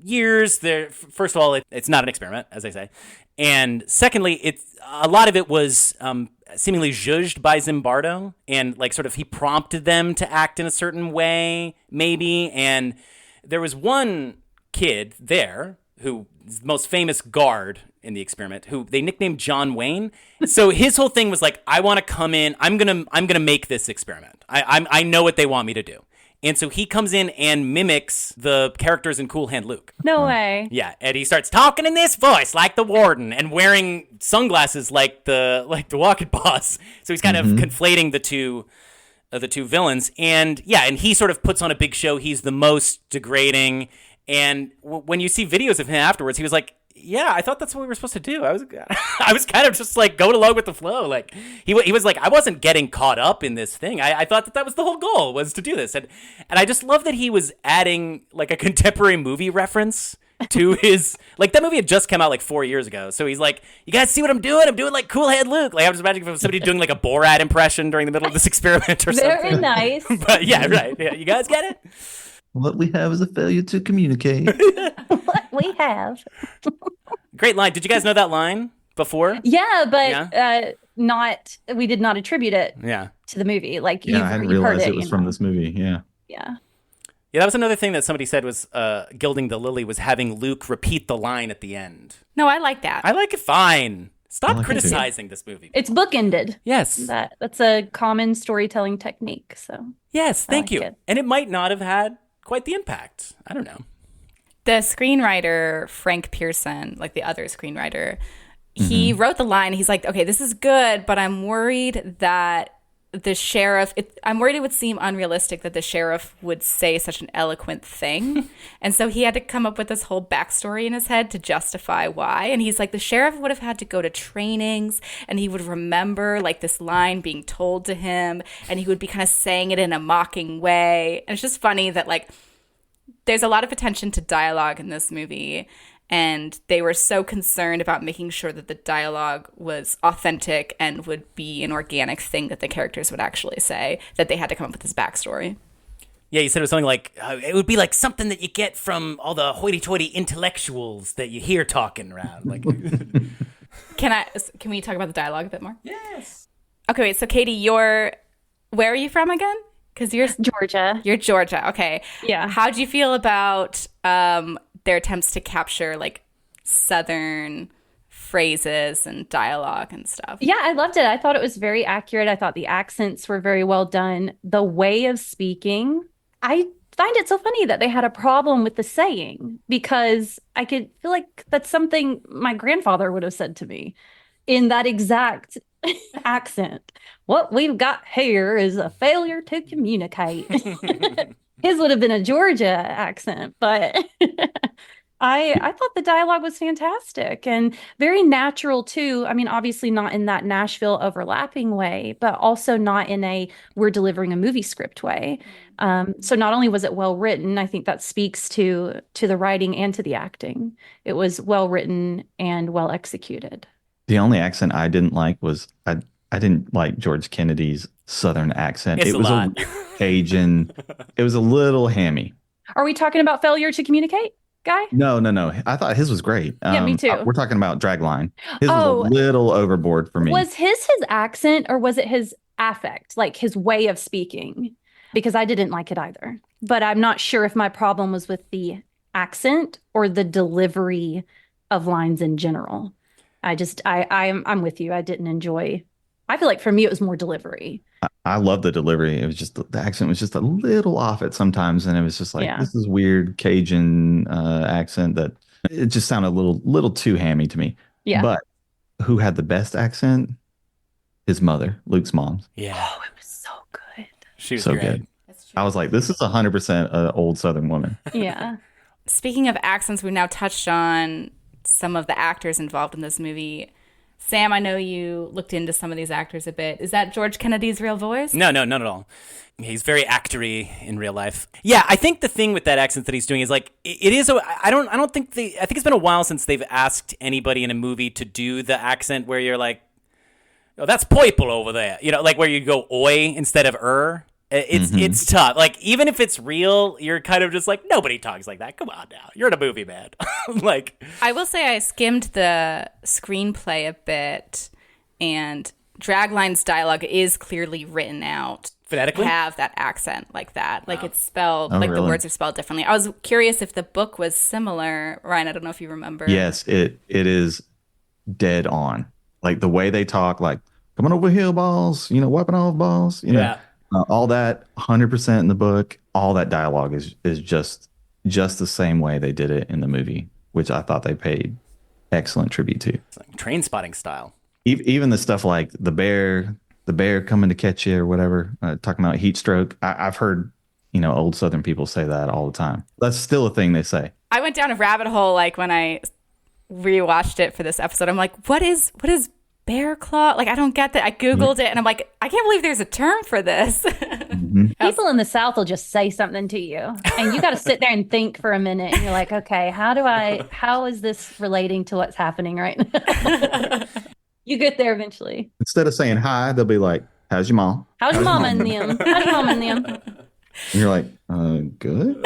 years. First of all, it's not an experiment, as I say, and secondly, a lot of it was seemingly judged by Zimbardo, and like sort of he prompted them to act in a certain way, maybe. And there was one kid there who is the most famous guard in the experiment, who they nicknamed John Wayne. So his whole thing was like, I want to come in. I'm gonna make this experiment. I know what they want me to do. And so he comes in and mimics the characters in Cool Hand Luke. No way. Yeah, and he starts talking in this voice like the warden and wearing sunglasses like the walking boss. So he's kind of conflating the two villains. And yeah, and he sort of puts on a big show. He's the most degrading. And when you see videos of him afterwards, he was like, yeah, I thought that's what we were supposed to do. I was kind of just like going along with the flow. Like he was like, I wasn't getting caught up in this thing. I thought that was the whole goal, was to do this. And I just love that he was adding like a contemporary movie reference to his, like that movie had just come out like 4 years ago. So he's like, you guys see what I'm doing? I'm doing like Cool Head Luke. Like I was imagining if it was somebody doing like a Borat impression during the middle of this experiment or something. Very nice. But yeah, right. Yeah, you guys get it? What we have is a failure to communicate. What we have. Great line. Did you guys know that line before? Yeah, but we did not attribute it to the movie. Like I hadn't realized it was from this movie. Yeah. Yeah. Yeah, that was another thing that somebody said was Gilding the Lily was having Luke repeat the line at the end. No, I like that. I like it fine. Stop criticizing this movie. It's bookended. Yes. That's a common storytelling technique. So yes, thank you. It. And it might not have had quite the impact. I don't know. The screenwriter, Frank Pearson, like the other screenwriter, he wrote the line. He's like, okay, this is good, but I'm worried that the sheriff, I'm worried it would seem unrealistic that the sheriff would say such an eloquent thing. And so he had to come up with this whole backstory in his head to justify why. And he's like, the sheriff would have had to go to trainings and he would remember like this line being told to him and he would be kind of saying it in a mocking way. And it's just funny that like there's a lot of attention to dialogue in this movie. And they were so concerned about making sure that the dialogue was authentic and would be an organic thing that the characters would actually say, that they had to come up with this babackstory. Yeah, you said it was something like, it would be like something that you get from all the hoity-toity intellectuals that you hear talking around. Like, Can we talk about the dialogue a bit more? yes. Okay, wait, so Katie, where are you from again? Because you're Georgia. You're Georgia, okay. Yeah. How'd you feel about their attempts to capture like Southern phrases and dialogue and stuff? Yeah, I loved it. I thought it was very accurate. I thought the accents were very well done. The way of speaking, I find it so funny that they had a problem with the saying, because I could feel like that's something my grandfather would have said to me in that exact accent. What we've got here is a failure to communicate. His would have been a Georgia accent, but I thought the dialogue was fantastic and very natural too. I mean, obviously not in that Nashville overlapping way, but also not in a we're delivering a movie script way. So not only was it well written, I think that speaks to the writing and to the acting. It was well written and well executed. The only accent I didn't like was I didn't like George Kennedy's Southern accent. It's it was a Cajun. It was a little hammy. Are we talking about failure to communicate, guy? No. I thought his was great. Yeah, me too. We're talking about Dragline. His was a little overboard for me. Was his accent or was it his affect, like his way of speaking? Because I didn't like it either. But I'm not sure if my problem was with the accent or the delivery of lines in general. I'm with you. I didn't enjoy. I feel like for me it was more delivery. I love the delivery. It was just the accent was just a little off at sometimes, and it was just like Yeah. this is weird Cajun accent that it just sounded a little too hammy to me. Yeah. But who had the best accent? His mother, Luke's mom. Yeah. Oh, it was so good. She was So great. good. I was like, this is 100% an old Southern woman. Yeah. Speaking of accents, we've now touched on some of the actors involved in this movie. Sam, I know you looked into some of these actors a bit. Is that George Kennedy's real voice? No, not at all. He's very actory in real life. Yeah, I think the thing with that accent that he's doing is like it is. I think it's been a while since they've asked anybody in a movie to do the accent where you're like, oh, that's purple over there. You know, like where you go oi instead of It's tough. Like even if it's real, you're kind of just like nobody talks like that. Come on now, you're in a movie, man. Like I will say I skimmed the screenplay a bit, and Dragline's dialogue is clearly written out. Phonetically? Have that accent like that. Like it's spelled, Oh, like the really? words are spelled differently. I was curious if the book was similar. Ryan, I don't know if you remember. Yes, it is dead on. Like the way they talk, like coming over here, balls. You know, wiping off balls. You know, Yeah. all that 100% in the book. All that dialogue is just the same way they did it in the movie, which I thought they paid excellent tribute to. it's like train spotting style. Even the stuff like the bear coming to catch you or whatever, talking about heat stroke. I've heard, old Southern people say that all the time. That's still a thing they say. I went down a rabbit hole like when I rewatched it for this episode. I'm like, what is bear claw? Like I don't get that. I Googled it and I'm like, I can't believe there's a term for this. People in the South will just say something to you, and you got to sit there and think for a minute. And you're like, okay, how is this relating to what's happening right now? You get there eventually. Instead of saying hi, they'll be like, how's your mom? How's your mama and them? How's your mama and them? And you're like, good.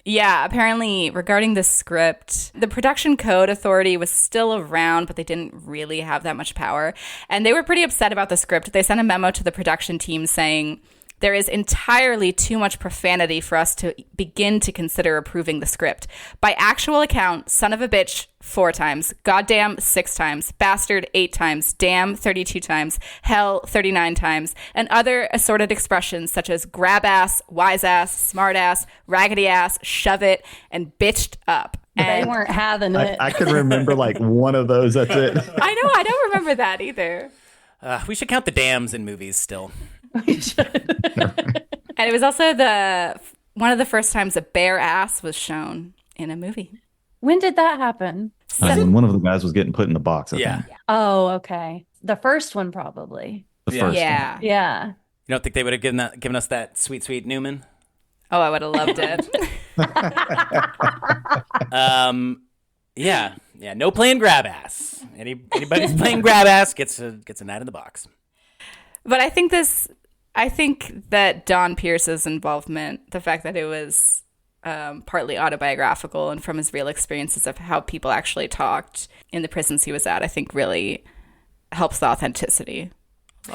Yeah, apparently regarding the script, the Production Code Authority was still around, but they didn't really have that much power. And they were pretty upset about the script. They sent a memo to the production team saying, there is entirely too much profanity for us to begin to consider approving the script. By actual account, son of a bitch 4 times, goddamn 6 times, bastard 8 times, damn 32 times, hell 39 times, and other assorted expressions such as grab ass, wise ass, smart ass, raggedy ass, shove it, and bitched up. They weren't having it. I can remember like one of those. That's it. I know, I don't remember that either. We should count the dams in movies still. We should. And it was also one of the first times a bare ass was shown in a movie. When did that happen? When one of the guys was getting put in the box. I Yeah. think. Oh, okay. The first one, probably. The Yeah. first one. Yeah. Yeah. You don't think they would have given us that sweet Newman? Oh, I would have loved it. Yeah. No playing grab ass. Anybody who's playing grab ass gets a night in the box. But I think that Don Pierce's involvement, the fact that it was partly autobiographical and from his real experiences of how people actually talked in the prisons he was at, I think really helps the authenticity.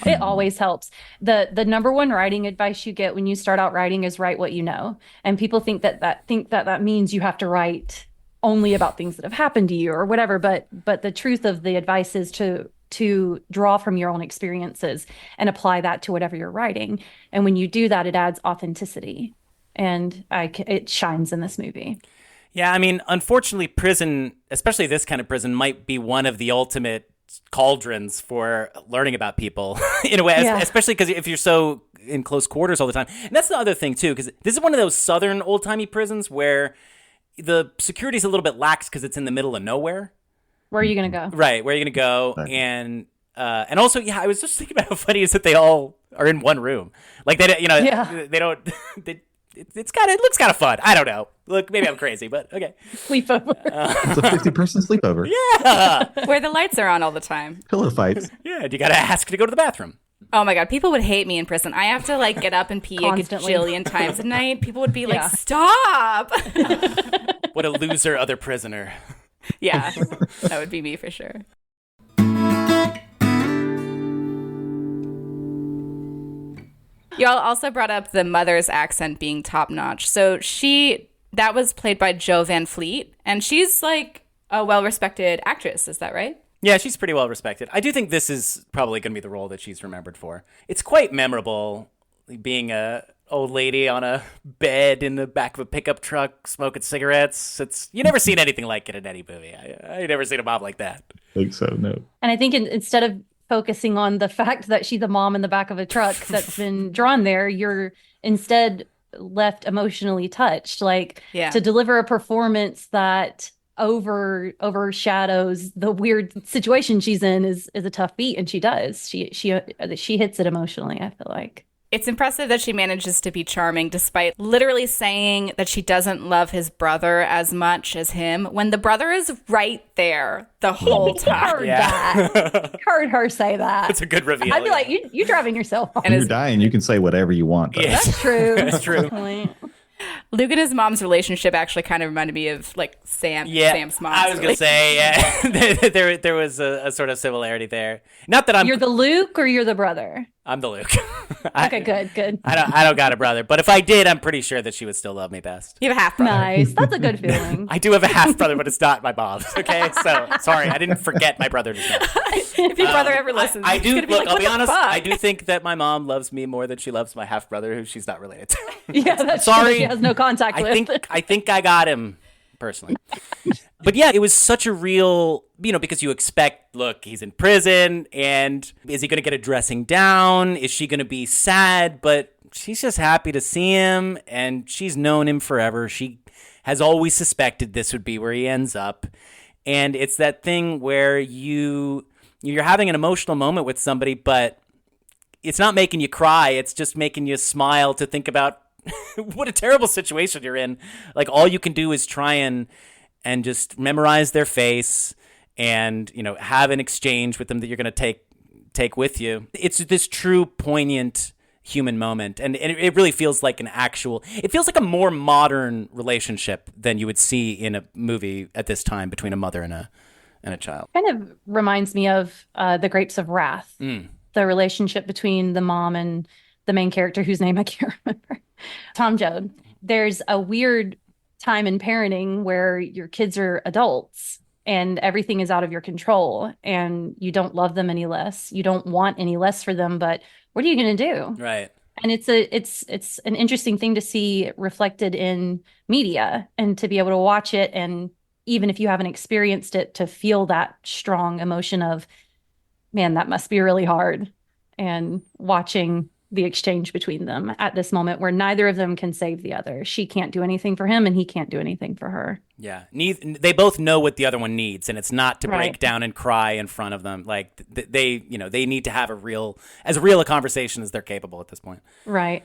It always helps. The number one writing advice you get when you start out writing is write what you know. And people think that means you have to write only about things that have happened to you or whatever. But the truth of the advice is to draw from your own experiences and apply that to whatever you're writing. And when you do that, it adds authenticity. And it shines in this movie. Yeah, I mean, unfortunately, prison, especially this kind of prison, might be one of the ultimate cauldrons for learning about people in a way, Yeah. especially because if you're so in close quarters all the time. And that's the other thing, too, because this is one of those southern old-timey prisons where the security's a little bit lax because it's in the middle of nowhere. Where are you going to go? Right, where are you going to go? Right. And also, yeah, I was just thinking about how funny it is that they all are in one room. Like, they don't... It looks kind of fun. I don't know. Look, maybe I'm crazy, but okay. Sleepover. It's a 50-person sleepover. Yeah. Where the lights are on all the time. Pillow fights. Yeah, you got to ask to go to the bathroom. Oh my God, people would hate me in prison. I have to get up and pee Constantly. a gajillion times a night. People would be like, Yeah. stop. What a loser other prisoner. Yeah, that would be me for sure. Y'all also brought up the mother's accent being top notch. So she That was played by Jo Van Fleet, and she's like a well-respected actress. Is that right? Yeah, she's pretty well respected. I do think this is probably going to be the role that she's remembered for. It's quite memorable, being a old lady on a bed in the back of a pickup truck smoking cigarettes. You never seen anything like it in any movie. I never seen a mom like that. I think so, no. And I think instead of focusing on the fact that she's a mom in the back of a truck that's been drawn there, you're instead left emotionally touched. Like, to deliver a performance that overshadows the weird situation she's in is a tough feat, and she does. She hits it emotionally, I feel like. It's impressive that she manages to be charming despite literally saying that she doesn't love his brother as much as him when the brother is right there the whole time. Heard her say that. It's a good reveal. I'd be like, you're driving yourself on. When you're dying, you can say whatever you want. Though. Yes. That's true. That's true. Definitely. Luke and his mom's relationship actually kind of reminded me of like Sam's mom. I was going to say, yeah, there was a sort of similarity there. Not that You're the Luke or you're the brother? I'm the Luke. Okay, good. I don't got a brother, but if I did, I'm pretty sure that she would still love me best. You have a half brother. Nice. That's a good feeling. I do have a half brother, but it's not my mom's. Okay, so sorry, I didn't forget my brother just now. If your brother ever listens, I do. Look, I'll be honest. Fuck? I do think that my mom loves me more than she loves my half brother, who she's not related to. Yeah, that's sorry. true. She has no contact with. I think I got him personally. But yeah, it was such a real, because you expect, look, he's in prison, and is he going to get a dressing down? Is she going to be sad? But she's just happy to see him, and she's known him forever. She has always suspected this would be where he ends up. And it's that thing where you're having an emotional moment with somebody, but it's not making you cry. It's just making you smile to think about what a terrible situation you're in. Like, all you can do is try and just memorize their face and, have an exchange with them that you're going to take with you. It's this true poignant human moment. And it really feels like it feels like a more modern relationship than you would see in a movie at this time between a mother and a child. Kind of reminds me of The Grapes of Wrath, the relationship between the mom and the main character whose name I can't remember, Tom Joad. There's a weird time in parenting where your kids are adults and everything is out of your control and you don't love them any less. You don't want any less for them, but what are you going to do? Right. And it's an interesting thing to see reflected in media and to be able to watch it. And even if you haven't experienced it, to feel that strong emotion of, man, that must be really hard. And watching the exchange between them at this moment where neither of them can save the other. She can't do anything for him and he can't do anything for her. Yeah. They both know what the other one needs, and it's not to break down and cry in front of them. Like, they need to have as real a conversation as they're capable at this point. Right.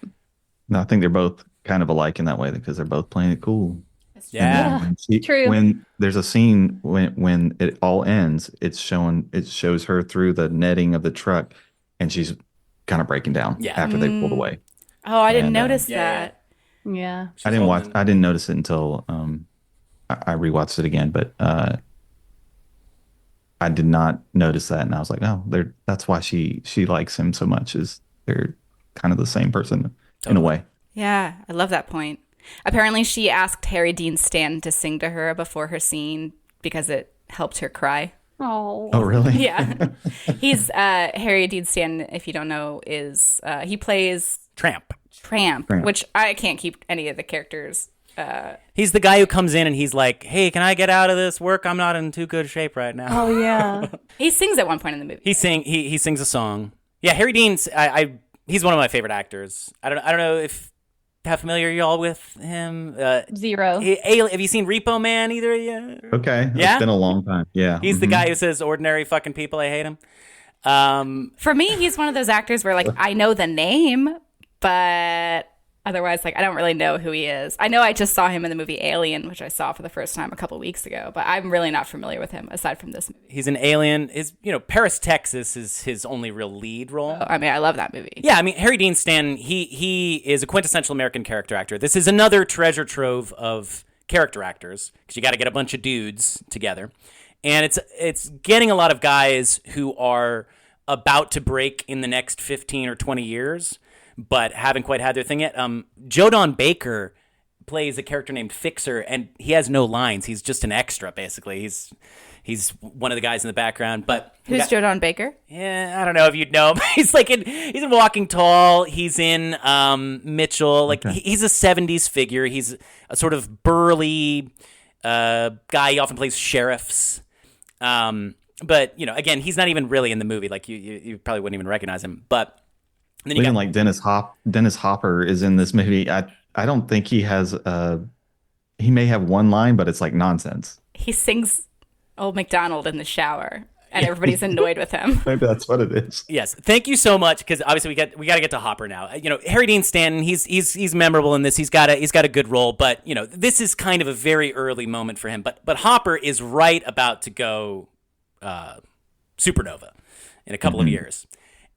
No, I think they're both kind of alike in that way because they're both playing it cool. Yeah. True. When there's a scene when it all ends, it shows her through the netting of the truck and she's kind of breaking down after they pulled away. Oh, I didn't notice that. Yeah. I didn't notice it until I rewatched it again, but I did not notice that, and I was like, oh, that's why she likes him so much, is they're kind of the same person in a way. Yeah, I love that point. Apparently she asked Harry Dean Stanton to sing to her before her scene because it helped her cry. Oh, really? Yeah. He's Harry Dean Stanton, if you don't know, is he plays Tramp, which I can't keep any of the characters. He's the guy who comes in and he's like, hey, can I get out of this work? I'm not in too good shape right now. Oh, yeah. He sings at one point in the movie. He sings a song. Yeah, Harry Dean's he's one of my favorite actors. I don't know how familiar y'all with him? Zero. Have you seen Repo Man, either of you? Okay. Yeah? It's been a long time. Yeah. He's the guy who says, ordinary fucking people, I hate him. For me, he's one of those actors where, like, I know the name, but otherwise, like, I don't really know who he is. I know I just saw him in the movie Alien, which I saw for the first time a couple weeks ago, but I'm really not familiar with him aside from this movie. He's an alien. Paris, Texas is his only real lead role. I mean, I love that movie. Yeah, I mean, Harry Dean Stanton, he is a quintessential American character actor. This is another treasure trove of character actors, because you got to get a bunch of dudes together. And it's getting a lot of guys who are about to break in the next 15 or 20 years, but haven't quite had their thing yet. Joe Don Baker plays a character named Fixer, and he has no lines. He's just an extra, basically. He's one of the guys in the background. But Who's Jordan Baker? Yeah, I don't know if you'd know him. He's in Walking Tall. He's in Mitchell. He's a 70s figure. He's a sort of burly guy. He often plays sheriffs. But again, he's not even really in the movie. Like you probably wouldn't even recognize him. But then even like Dennis Hopper is in this movie. I don't think he has he may have one line, but it's like nonsense. He sings Old MacDonald in the shower, and everybody's annoyed with him. Maybe that's what it is. Yes, thank you so much, because obviously we got to get to Hopper now. Harry Dean Stanton, he's memorable in this. He's got a good role, but this is kind of a very early moment for him. But Hopper is right about to go supernova in a couple of years,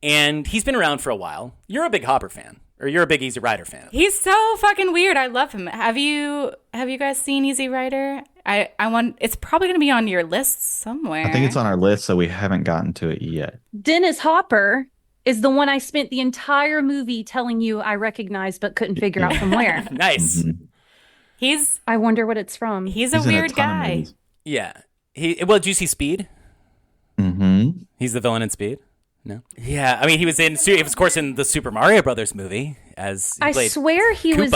and he's been around for a while. You're a big Hopper fan. Or you're a big Easy Rider fan. He's so fucking weird. I love him. Have you guys seen Easy Rider? I want. It's probably going to be on your list somewhere. I think it's on our list, so we haven't gotten to it yet. Dennis Hopper is the one I spent the entire movie telling you I recognized but couldn't figure out from where. Nice. Mm-hmm. I wonder what it's from. He's a weird guy. Yeah. Did you see Speed? Mm-hmm. He's the villain in Speed. No. Yeah, I mean, he was of course, in the Super Mario Brothers movie as I swear he Koopa. was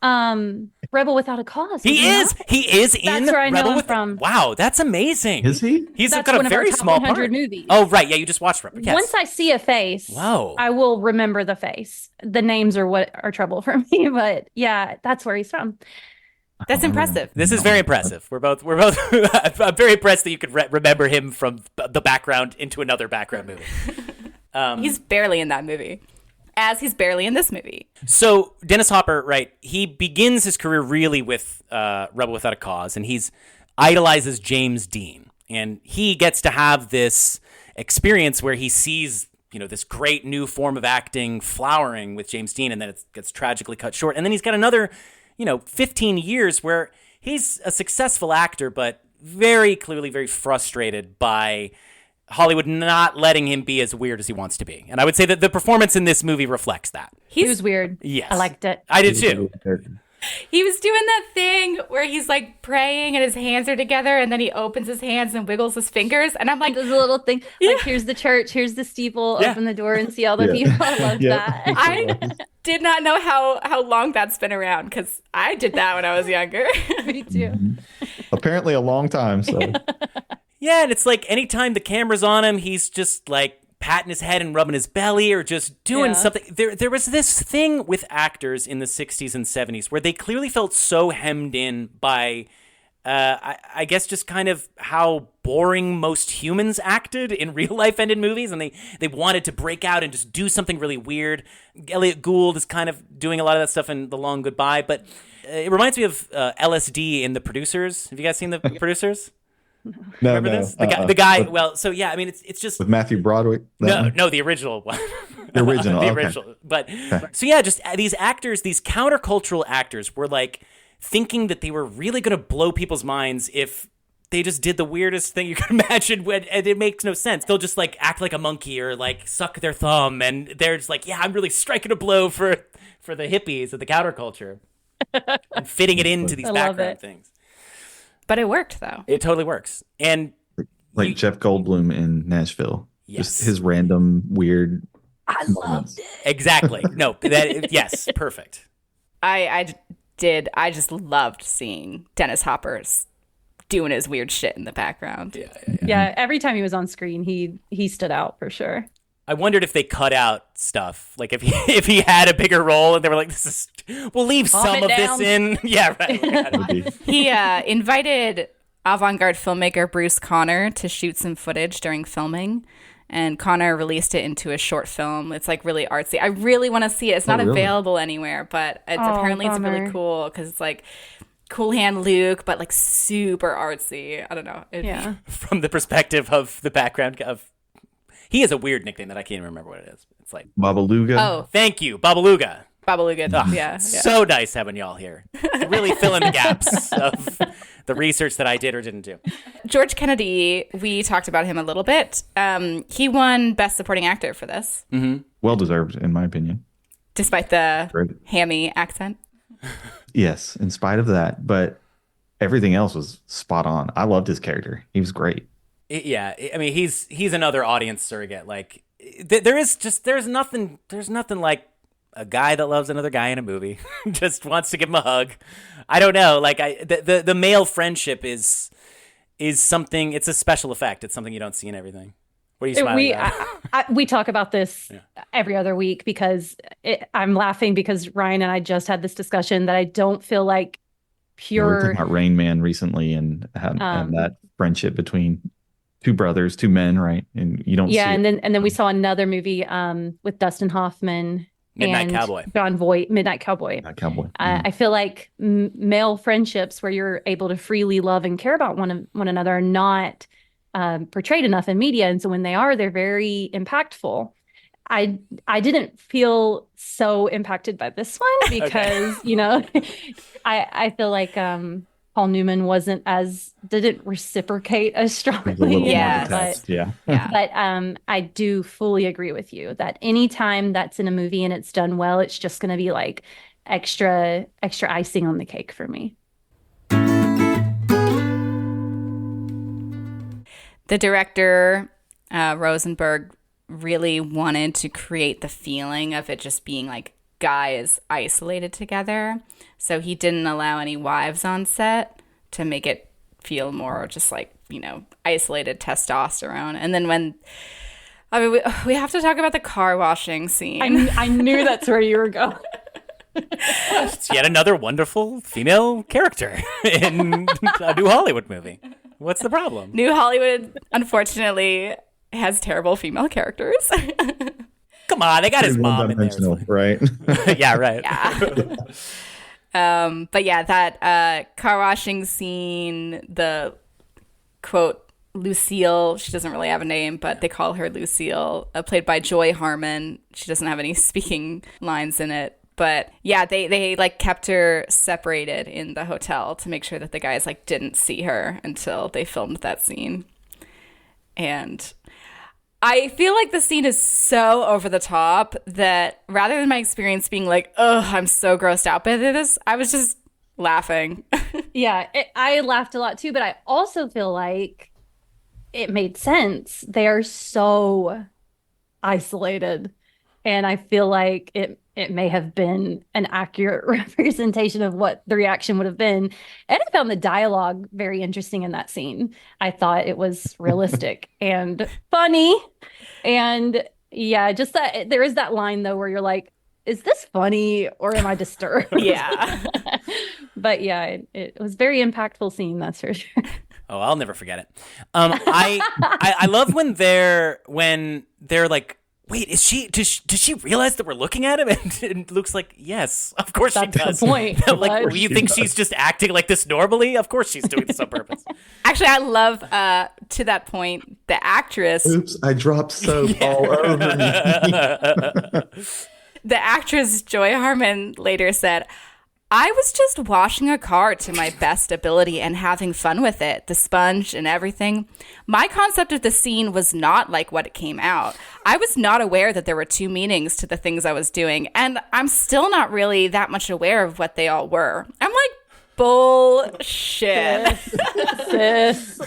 in Rebel Without a Cause. He is. He is in That's where I know Rebel him with. from. Wow, that's amazing. Is he? He's That's got one a of our very top small 100 part. movies. Oh, right. Yeah, you just watched Rebel. Yes. Once I see a face, Wow. I will remember the face. The names are what are trouble for me, but yeah, that's where he's from. That's impressive. This is very impressive. We're both. I'm very impressed that you could remember him from the background into another background movie. He's barely in that movie, as he's barely in this movie. So Dennis Hopper, right? He begins his career really with Rebel Without a Cause, and he's idolizes James Dean, and he gets to have this experience where he sees this great new form of acting flowering with James Dean, and then it gets tragically cut short. And then he's got another 15 years where he's a successful actor, but very clearly very frustrated by Hollywood not letting him be as weird as he wants to be. And I would say that the performance in this movie reflects that. He was weird. Yes. I liked it. I did too. He was doing that thing where he's like praying and his hands are together, and then he opens his hands and wiggles his fingers. And I'm like, There's a little thing like, here's the church, here's the steeple, open the door and see all the people. I love that. I did not know how long that's been around, because I did that when I was younger. Me too. Apparently a long time. So Yeah, and it's like anytime the camera's on him, he's just like patting his head and rubbing his belly or just doing something. There was this thing with actors in the 60s and 70s where they clearly felt so hemmed in by, I guess, just kind of how boring most humans acted in real life and in movies. And they wanted to break out and just do something really weird. Elliot Gould is kind of doing a lot of that stuff in The Long Goodbye. But it reminds me of LSD in The Producers. Have you guys seen The Producers? No, Remember this? The guy. Well, so yeah. I mean, it's just with Matthew Broderick. No, the original one. The original. The okay. original. But so yeah, just these actors, these countercultural actors, were like thinking that they were really going to blow people's minds if they just did the weirdest thing you could imagine. And it makes no sense. They'll just like act like a monkey or like suck their thumb, and they're just like, yeah, I'm really striking a blow for the hippies of the counterculture and fitting it into these background things. But it worked, though. It totally works. And like Jeff Goldblum in Nashville. Yes. Just his random weird I loved it. Exactly. No, yes, perfect. I just loved seeing Dennis Hopper's doing his weird shit in the background. Yeah, every time he was on screen, he stood out for sure. I wondered if they cut out stuff, like if he had a bigger role, and they were like, we'll leave some of this in. Yeah, right. He invited avant-garde filmmaker Bruce Conner to shoot some footage during filming, and Conner released it into a short film. It's like really artsy. I really want to see it. It's not available anywhere, but apparently it's really cool because it's like Cool Hand Luke, but like super artsy. I don't know. From the perspective of the background of. He has a weird nickname that I can't even remember what it is. It's like Babaluga. Oh, thank you, Babaluga. Babaluga. Yeah. So nice having y'all here to really fill in the gaps of the research that I did or didn't do. George Kennedy, we talked about him a little bit. He won Best Supporting Actor for this. Mm-hmm. Well deserved, in my opinion. Despite the hammy accent. Yes, in spite of that, but everything else was spot on. I loved his character. He was great. Yeah, I mean, he's another audience surrogate. Like, there's nothing like a guy that loves another guy in a movie, just wants to give him a hug. I don't know, like the male friendship is something. It's a special effect. It's something you don't see in everything. What are you smiling about? We talk about this every other week because I'm laughing because Ryan and I just had this discussion that I don't feel like We were pure. talking about Rain Man recently and that friendship between two brothers, two men, right? And you don't see Yeah, it. and then we saw another movie with Dustin Hoffman Midnight and Cowboy. John Voight, Midnight Cowboy. That cowboy. I feel like male friendships where you're able to freely love and care about one another are not portrayed enough in media, and so when they are, they're very impactful. I didn't feel so impacted by this one because I feel like Paul Newman didn't reciprocate as It was a little strongly. more Yes. detached, yeah. But I do fully agree with you that anytime that's in a movie and it's done well, it's just going to be like extra icing on the cake for me. The director, Rosenberg, really wanted to create the feeling of it just being like guys isolated together. So he didn't allow any wives on set to make it feel more just like, isolated testosterone. And then we have to talk about the car washing scene. I knew that's where you were going. It's yet another wonderful female character in a new Hollywood movie. What's the problem? New Hollywood, unfortunately, has terrible female characters. Come on, they got his mom in there. It's One-dimensional, right? fine. Yeah, right. Yeah. But yeah, that car washing scene, the quote, Lucille, she doesn't really have a name, but they call her Lucille, played by Joy Harmon. She doesn't have any speaking lines in it. But yeah, they like kept her separated in the hotel to make sure that the guys like didn't see her until they filmed that scene. And I feel like the scene is so over the top that rather than my experience being like, oh, I'm so grossed out by this, I was just laughing. Yeah, I laughed a lot too, but I also feel like it made sense. They are so isolated, and I feel like it may have been an accurate representation of what the reaction would have been. And I found the dialogue very interesting in that scene. I thought it was realistic and funny. And yeah, just that there is that line though where you're like, is this funny or am I disturbed? Yeah. But yeah, it was very impactful scene, that's for sure. Oh, I'll never forget it. I love when they're like, wait, does she realize that we're looking at him? And Luke's like, yes, of course That's she does. the point. Like, But- you think she's just acting like this normally? Of course she's doing this on purpose. Actually, I love, to that point, the actress. Oops, I dropped soap all over me. The actress Joy Harmon later said, I was just washing a car to my best ability and having fun with it, the sponge and everything. My concept of the scene was not like what it came out. I was not aware that there were two meanings to the things I was doing, and I'm still not really that much aware of what they all were. I'm like, bullshit. Sis.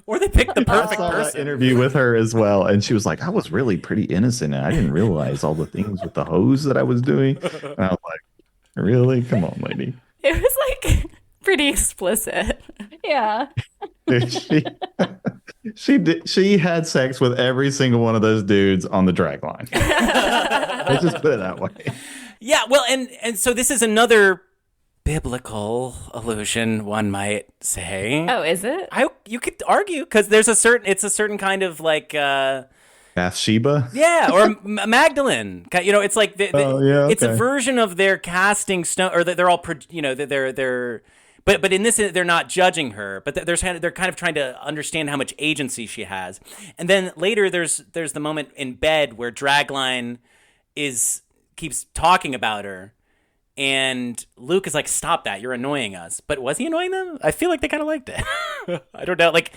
Or they picked the I perfect saw that person. interview with her as well, and she was like, I was really pretty innocent, and I didn't realize all the things with the hose that I was doing. And I was like, really? Come on, lady. It was like pretty explicit. Yeah. She had sex with every single one of those dudes on the drag line. Let's just put it that way. Yeah, well, and so this is another biblical allusion, one might say. Oh, is it? You could argue because it's a certain kind of like Bathsheba. yeah, or Magdalene. It's like it's a okay. version of their casting stone, or they're all they're. But in this, they're not judging her, but they're kind of trying to understand how much agency she has. And then later, there's the moment in bed where Dragline keeps talking about her, and Luke is like, "Stop that! You're annoying us." But was he annoying them? I feel like they kind of liked it. I don't know, like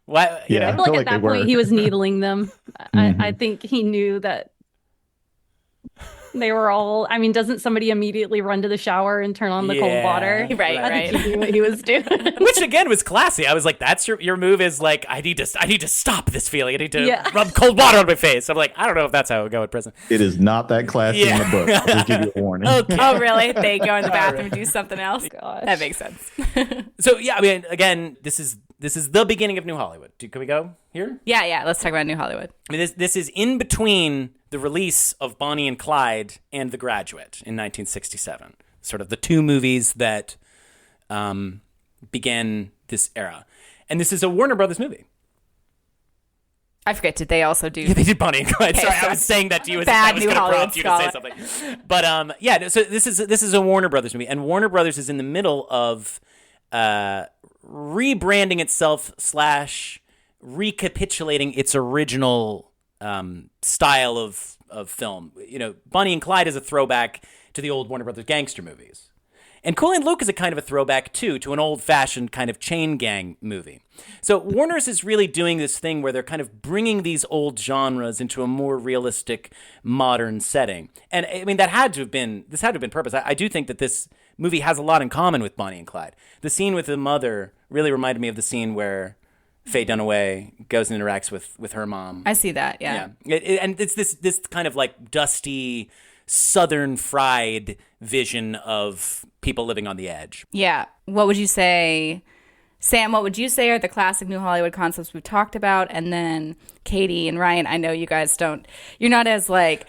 why? Yeah. I feel like at that point were. he was needling them. I think he knew that They were all, I mean, doesn't somebody immediately run to the shower and turn on the cold water? Right. I think he knew what he was doing. Which again was classy. I was like, that's your move is like, I need to stop this feeling. I need to rub cold water on my face. I'm like, I don't know if that's how it would go in prison. It is not that classy in the book. I'll just give you a warning. Okay. Oh, really? They go in the bathroom and do something else? Gosh. That makes sense. So yeah, I mean, again, this is the beginning of New Hollywood. Can we go here? Yeah. Let's talk about New Hollywood. I mean, this is in between the release of Bonnie and Clyde and The Graduate in 1967. Sort of the two movies that began this era. And this is a Warner Brothers movie. I forget, did they also do... Yeah, they did Bonnie and Clyde. Okay, Sorry, so I was saying that to you as if bad I was New going to Hollywood prompt you to say something. But yeah, so this is a Warner Brothers movie. And Warner Brothers is in the middle of rebranding itself / recapitulating its original style of film. You know, Bonnie and Clyde is a throwback to the old Warner Brothers gangster movies. And Cool Hand Luke is a kind of a throwback, too, to an old-fashioned kind of chain gang movie. So Warner's is really doing this thing where they're kind of bringing these old genres into a more realistic, modern setting. And, I mean, this had to have been purpose. I do think that this movie has a lot in common with Bonnie and Clyde. The scene with the mother really reminded me of the scene where Faye Dunaway goes and interacts with her mom. I see that, yeah. And it's this kind of like dusty, southern fried vision of people living on the edge. Yeah. What would you say, Sam, what would you say are the classic New Hollywood concepts we've talked about? And then Katie and Ryan, I know you guys you're not as like...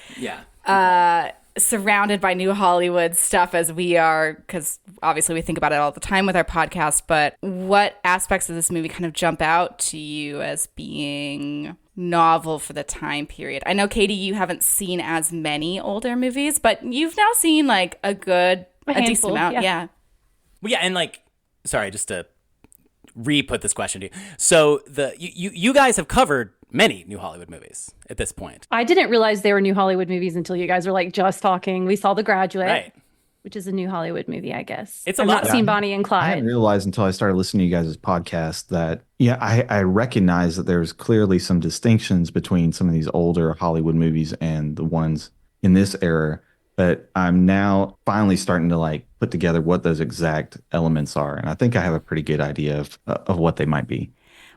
surrounded by New Hollywood stuff as we are, because obviously we think about it all the time with our podcast, but what aspects of this movie kind of jump out to you as being novel for the time period? I know, Katie, you haven't seen as many older movies, but you've now seen like a decent amount. Yeah. Well, yeah, and like, sorry, just to re-put this question to you. So you guys have covered many New Hollywood movies at this point. I didn't realize they were New Hollywood movies until you guys were like just talking. We saw The Graduate, right, which is a New Hollywood movie, I guess. It's I've not seen Bonnie and I Clyde. didn't realize until I started listening to you guys' podcast that, I recognize that there's clearly some distinctions between some of these older Hollywood movies and the ones in this era. But I'm now finally starting to like put together what those exact elements are. And I think I have a pretty good idea of what they might be.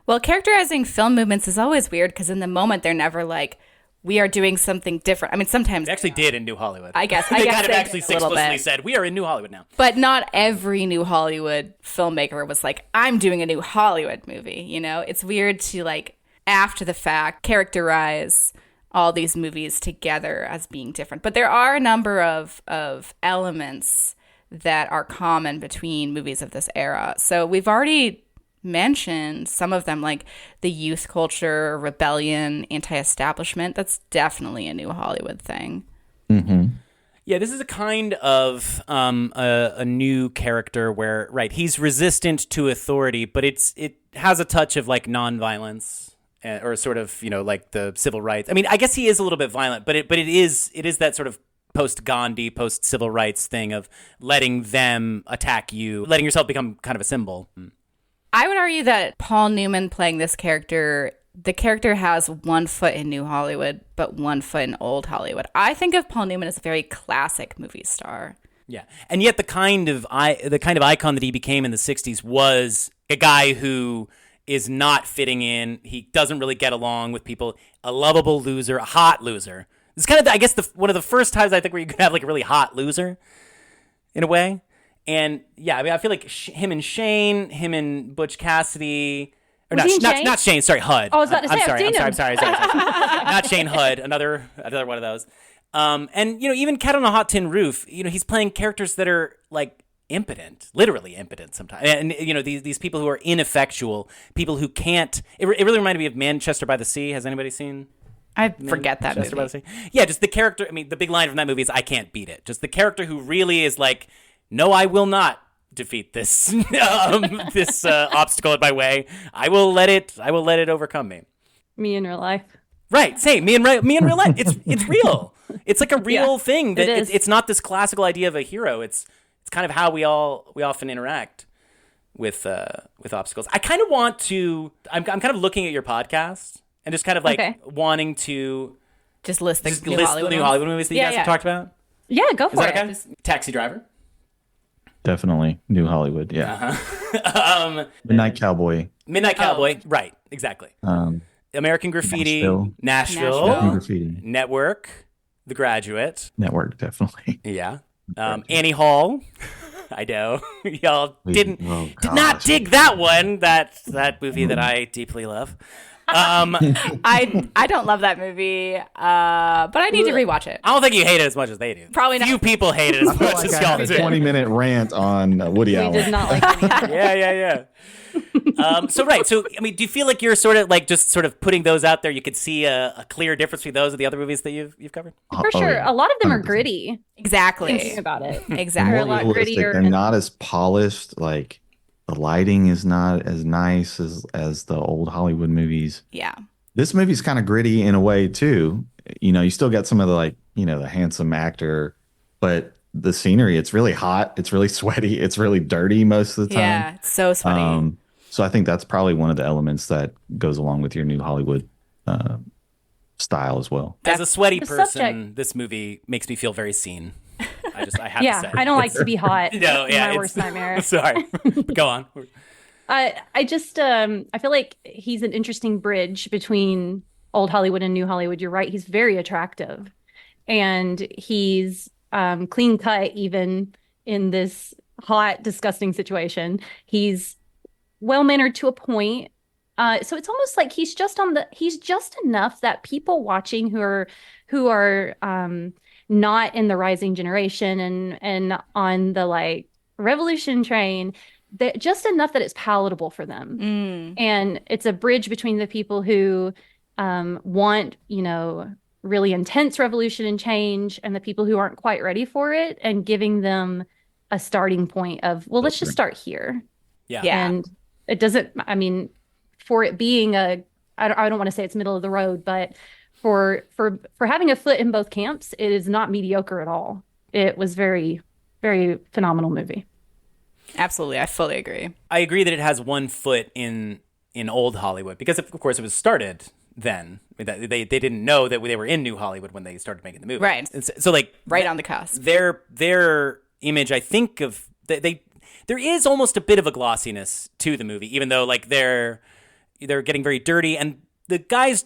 Well, characterizing film movements is always weird because in the moment they're never like, we are doing something different. I mean, sometimes they actually did in New Hollywood. I guess they kind of they actually explicitly said, we are in New Hollywood now. But not every New Hollywood filmmaker was like, I'm doing a New Hollywood movie. You know, it's weird to like after the fact characterize all these movies together as being different. But there are a number of elements that are common between movies of this era. So we've already mentioned some of them, like the youth culture, rebellion, anti-establishment. That's definitely a New Hollywood thing. Mm-hmm. Yeah, this is a kind of a new character where, right, he's resistant to authority, but it has a touch of like nonviolence or sort of, you know, like the civil rights. I mean, I guess he is a little bit violent, but it is that sort of post-Gandhi, post-civil rights thing of letting them attack you, letting yourself become kind of a symbol. I would argue that Paul Newman playing this character, the character has 1 foot in New Hollywood, but 1 foot in Old Hollywood. I think of Paul Newman as a very classic movie star. Yeah, and yet the kind of icon that he became in the 60s was a guy who is not fitting in. He doesn't really get along with people. A lovable loser, a hot loser. It's kind of, I guess, one of the first times I think where you could have like a really hot loser, in a way. And yeah, I mean, I feel like him and Shane, him and Butch Cassidy, or not Shane. Sorry, Hud. Oh, I was about to say, I'm sorry. Not Shane, Hud. Another one of those. And you know, even Cat on a Hot Tin Roof. You know, he's playing characters that are like impotent, literally impotent sometimes. And you know, these people who are ineffectual, people who can't. It really reminded me of Manchester by the Sea. Has anybody seen? I forget that movie. By the Sea? Yeah, just the character. I mean, the big line from that movie is "I can't beat it." Just the character who really is like, no, I will not defeat this obstacle in my way. I will let it overcome me. Me in real life. Right. Same. Me in real life. It's real. It's like a real thing that it's not this classical idea of a hero. It's kind of how we often interact with obstacles. I kind of want to. I'm kind of looking at your podcast and just kind of like wanting to just list the New Hollywood movies that you guys have talked about. Yeah, go Is for that it. okay? Taxi Driver. Definitely New Hollywood. Yeah. Midnight Cowboy. Midnight Cowboy. Right, exactly. American Graffiti. Nashville. Graffiti. Network. The Graduate. Network, definitely. Yeah. Annie Hall. I know. Y'all did not gosh. dig that one. That movie that I deeply love. I don't love that movie, but I need to rewatch it. I don't think you hate it as much as they do. Probably not. Few people hate it as much as I y'all had a do. 20-minute rant on Woody We Allen. did not like any. Yeah. So I mean, do you feel like you're sort of like just sort of putting those out there? You could see a clear difference between those and the other movies that you've covered. For sure. Yeah. A lot of them are 100%. gritty. Exactly. Thinking about it. Exactly. They're a lot Realistic. grittier They're and- not as polished. Like the lighting is not as nice as the old Hollywood movies. Yeah. This movie's kind of gritty in a way too. You know, you still got some of the like, you know, the handsome actor, but the scenery, it's really hot, it's really sweaty, it's really dirty most of the time. Yeah. It's so sweaty. So I think that's probably one of the elements that goes along with your new Hollywood style as well. As a sweaty The person, subject- this movie makes me feel very seen. I have to Yeah, say. I don't like to be hot. No, It's yeah, my it's- worst nightmare. Sorry. Go on. I just I feel like he's an interesting bridge between old Hollywood and new Hollywood. You're right. He's very attractive, and he's clean cut even in this hot, disgusting situation. He's well mannered to a point. So it's almost like he's just enough that people watching who are not in the rising generation and on the like revolution train, that just enough that it's palatable for them. And it's a bridge between the people who want, you know, really intense revolution and change, and the people who aren't quite ready for it, and giving them a starting point of, well, let's just start here. Yeah. And it doesn't, I mean, for it being I don't want to say it's middle of the road, but for having a foot in both camps, it is not mediocre at all. It was very, very phenomenal movie. Absolutely. I fully agree. I agree that it has one foot in old Hollywood because, of course, it was started then. They didn't know that they were in New Hollywood when they started making the movie. Right. And so like Right on the cusp. Their image, I think of there is almost a bit of a glossiness to the movie, even though like they're getting very dirty, and the guys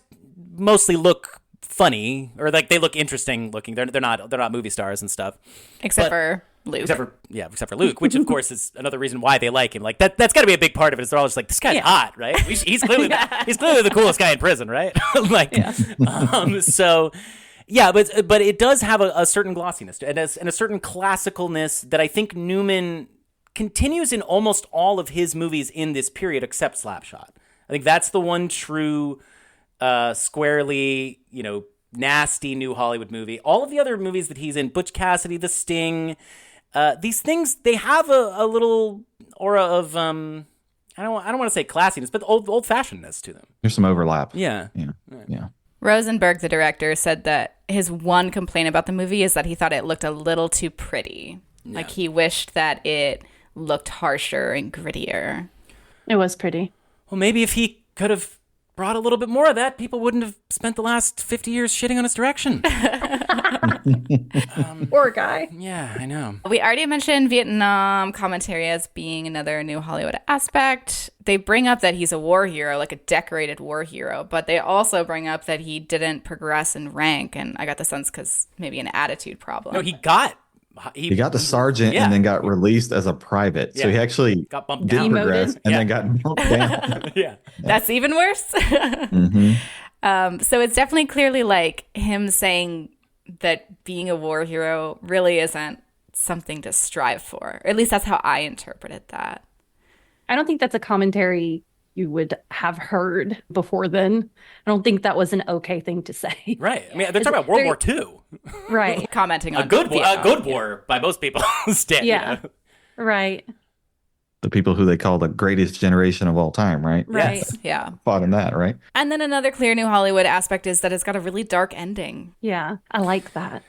mostly look funny, or like they look interesting looking. They're not movie stars and stuff. Except for Luke. Except for Luke, which of course is another reason why they like him. Like that's got to be a big part of it. Is they're all just like, this guy's hot, right? He's clearly the coolest guy in prison, right? So yeah, but it does have a certain glossiness to it, and a certain classicalness that I think Newman continues in almost all of his movies in this period, except Slapshot. I think that's the one true, squarely, you know, nasty new Hollywood movie. All of the other movies that he's in, Butch Cassidy, The Sting, these things, they have a little aura of I don't want to say classiness, but old fashionedness to them. There's some overlap. Yeah. Rosenberg, the director, said that his one complaint about the movie is that he thought it looked a little too pretty. Yeah. Like he wished that it looked harsher and grittier. It was pretty. Well, maybe if he could have brought a little bit more of that, people wouldn't have spent the last 50 years shitting on his direction. Poor guy. Yeah, I know. We already mentioned Vietnam commentary as being another new Hollywood aspect. They bring up that he's a war hero, like a decorated war hero, but they also bring up that he didn't progress in rank, and I got the sense because maybe an attitude problem. No, he got to sergeant and then got released as a private. So he actually got bumped did down. progress and then got bumped down. Yeah. That's even worse. So it's definitely clearly like him saying that being a war hero really isn't something to strive for. Or at least that's how I interpreted that. I don't think that's a commentary you would have heard before then. I don't think that was an okay thing to say. Right. I mean, they're talking about World War II. Right. Commenting on a good Vietnam. war by most people. Yeah. You know? Right. The people who they call the greatest generation of all time, right? Right. Yes. Yeah. Fought in that, right? And then another clear new Hollywood aspect is that it's got a really dark ending. Yeah. I like that.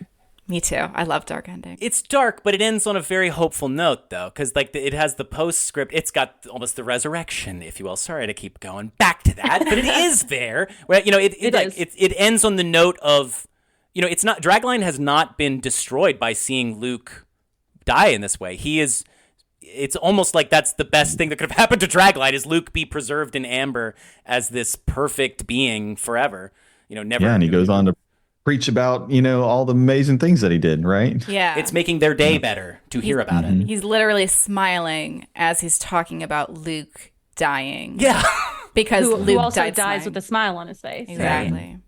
Me too. I love dark endings. It's dark, but it ends on a very hopeful note, though, because like it has the postscript. It's got almost the resurrection, if you will. Sorry to keep going back to that, but it is there. Where it is. ends on the note of, it's not, Dragline has not been destroyed by seeing Luke die in this way. It's almost like that's the best thing that could have happened to Dragline, is Luke be preserved in amber as this perfect being forever. Never. Yeah, and he goes on to preach about, all the amazing things that he did, right? Yeah. It's making their day better to hear about it. He's literally smiling as he's talking about Luke dying. Yeah. Because who Luke also died dies smiling. with a smile on his face. Exactly.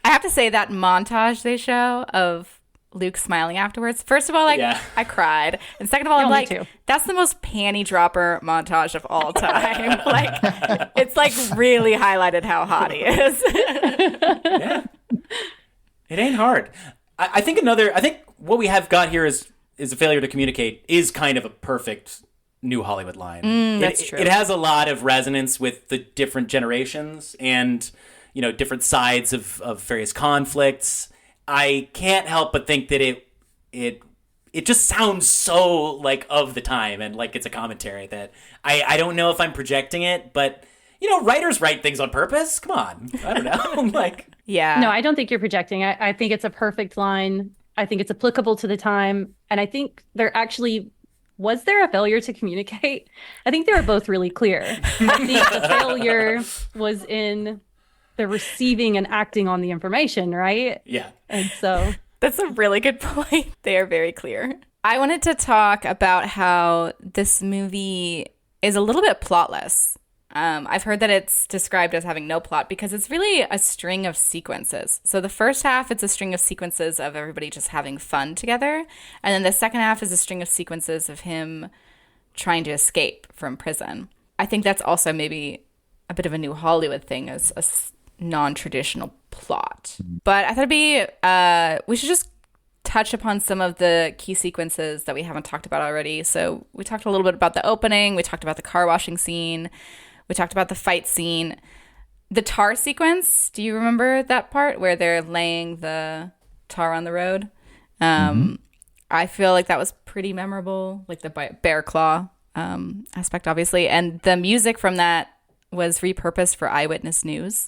I have to say that montage they show of Luke smiling afterwards. First of all, I cried. And second of all, I'm me like, too. that's the most panty dropper montage of all time. It's really highlighted how hot he is. Yeah. It ain't hard. I think what we have got here is a failure to communicate is kind of a perfect New Hollywood line. That's true. It has a lot of resonance with the different generations and, different sides of various conflicts. I can't help but think that it just sounds so of the time and like it's a commentary that I don't know if I'm projecting it, but writers write things on purpose. Come on. I don't know. Yeah. No, I don't think you're projecting. I think it's a perfect line. I think it's applicable to the time. And I think was there a failure to communicate? I think they were both really clear. I think the failure was in the receiving and acting on the information, right? Yeah. And so that's a really good point. They are very clear. I wanted to talk about how this movie is a little bit plotless. I've heard that it's described as having no plot because it's really a string of sequences. So the first half, it's a string of sequences of everybody just having fun together. And then the second half is a string of sequences of him trying to escape from prison. I think that's also maybe a bit of a New Hollywood thing as a non-traditional plot. But I thought we should just touch upon some of the key sequences that we haven't talked about already. So we talked a little bit about the opening. We talked about the car washing scene. We talked about the fight scene. The tar sequence, do you remember that part where they're laying the tar on the road? I feel like that was pretty memorable, like the bear claw aspect, obviously. And the music from that was repurposed for Eyewitness News.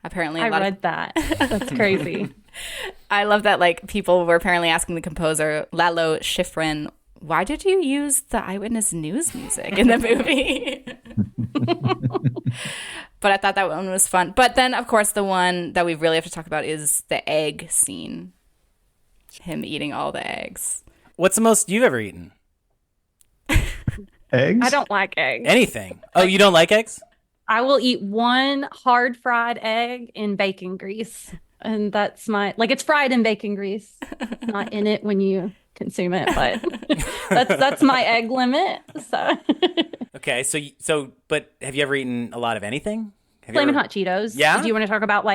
Apparently, I read that. That's crazy. I love that people were apparently asking the composer, Lalo Schifrin, why did you use the Eyewitness News music in the movie? But I thought that one was fun. But then, of course, the one that we really have to talk about is the egg scene. Him eating all the eggs. What's the most you've ever eaten? Eggs? I don't like eggs. Anything. Oh, you don't like eggs? I will eat one hard fried egg in bacon grease. And that's it's fried in bacon grease, not in it when you consume it, but that's my egg limit. So Okay, but have you ever eaten a lot of anything? Flamin' Hot Cheetos. Yeah? Do you want to talk about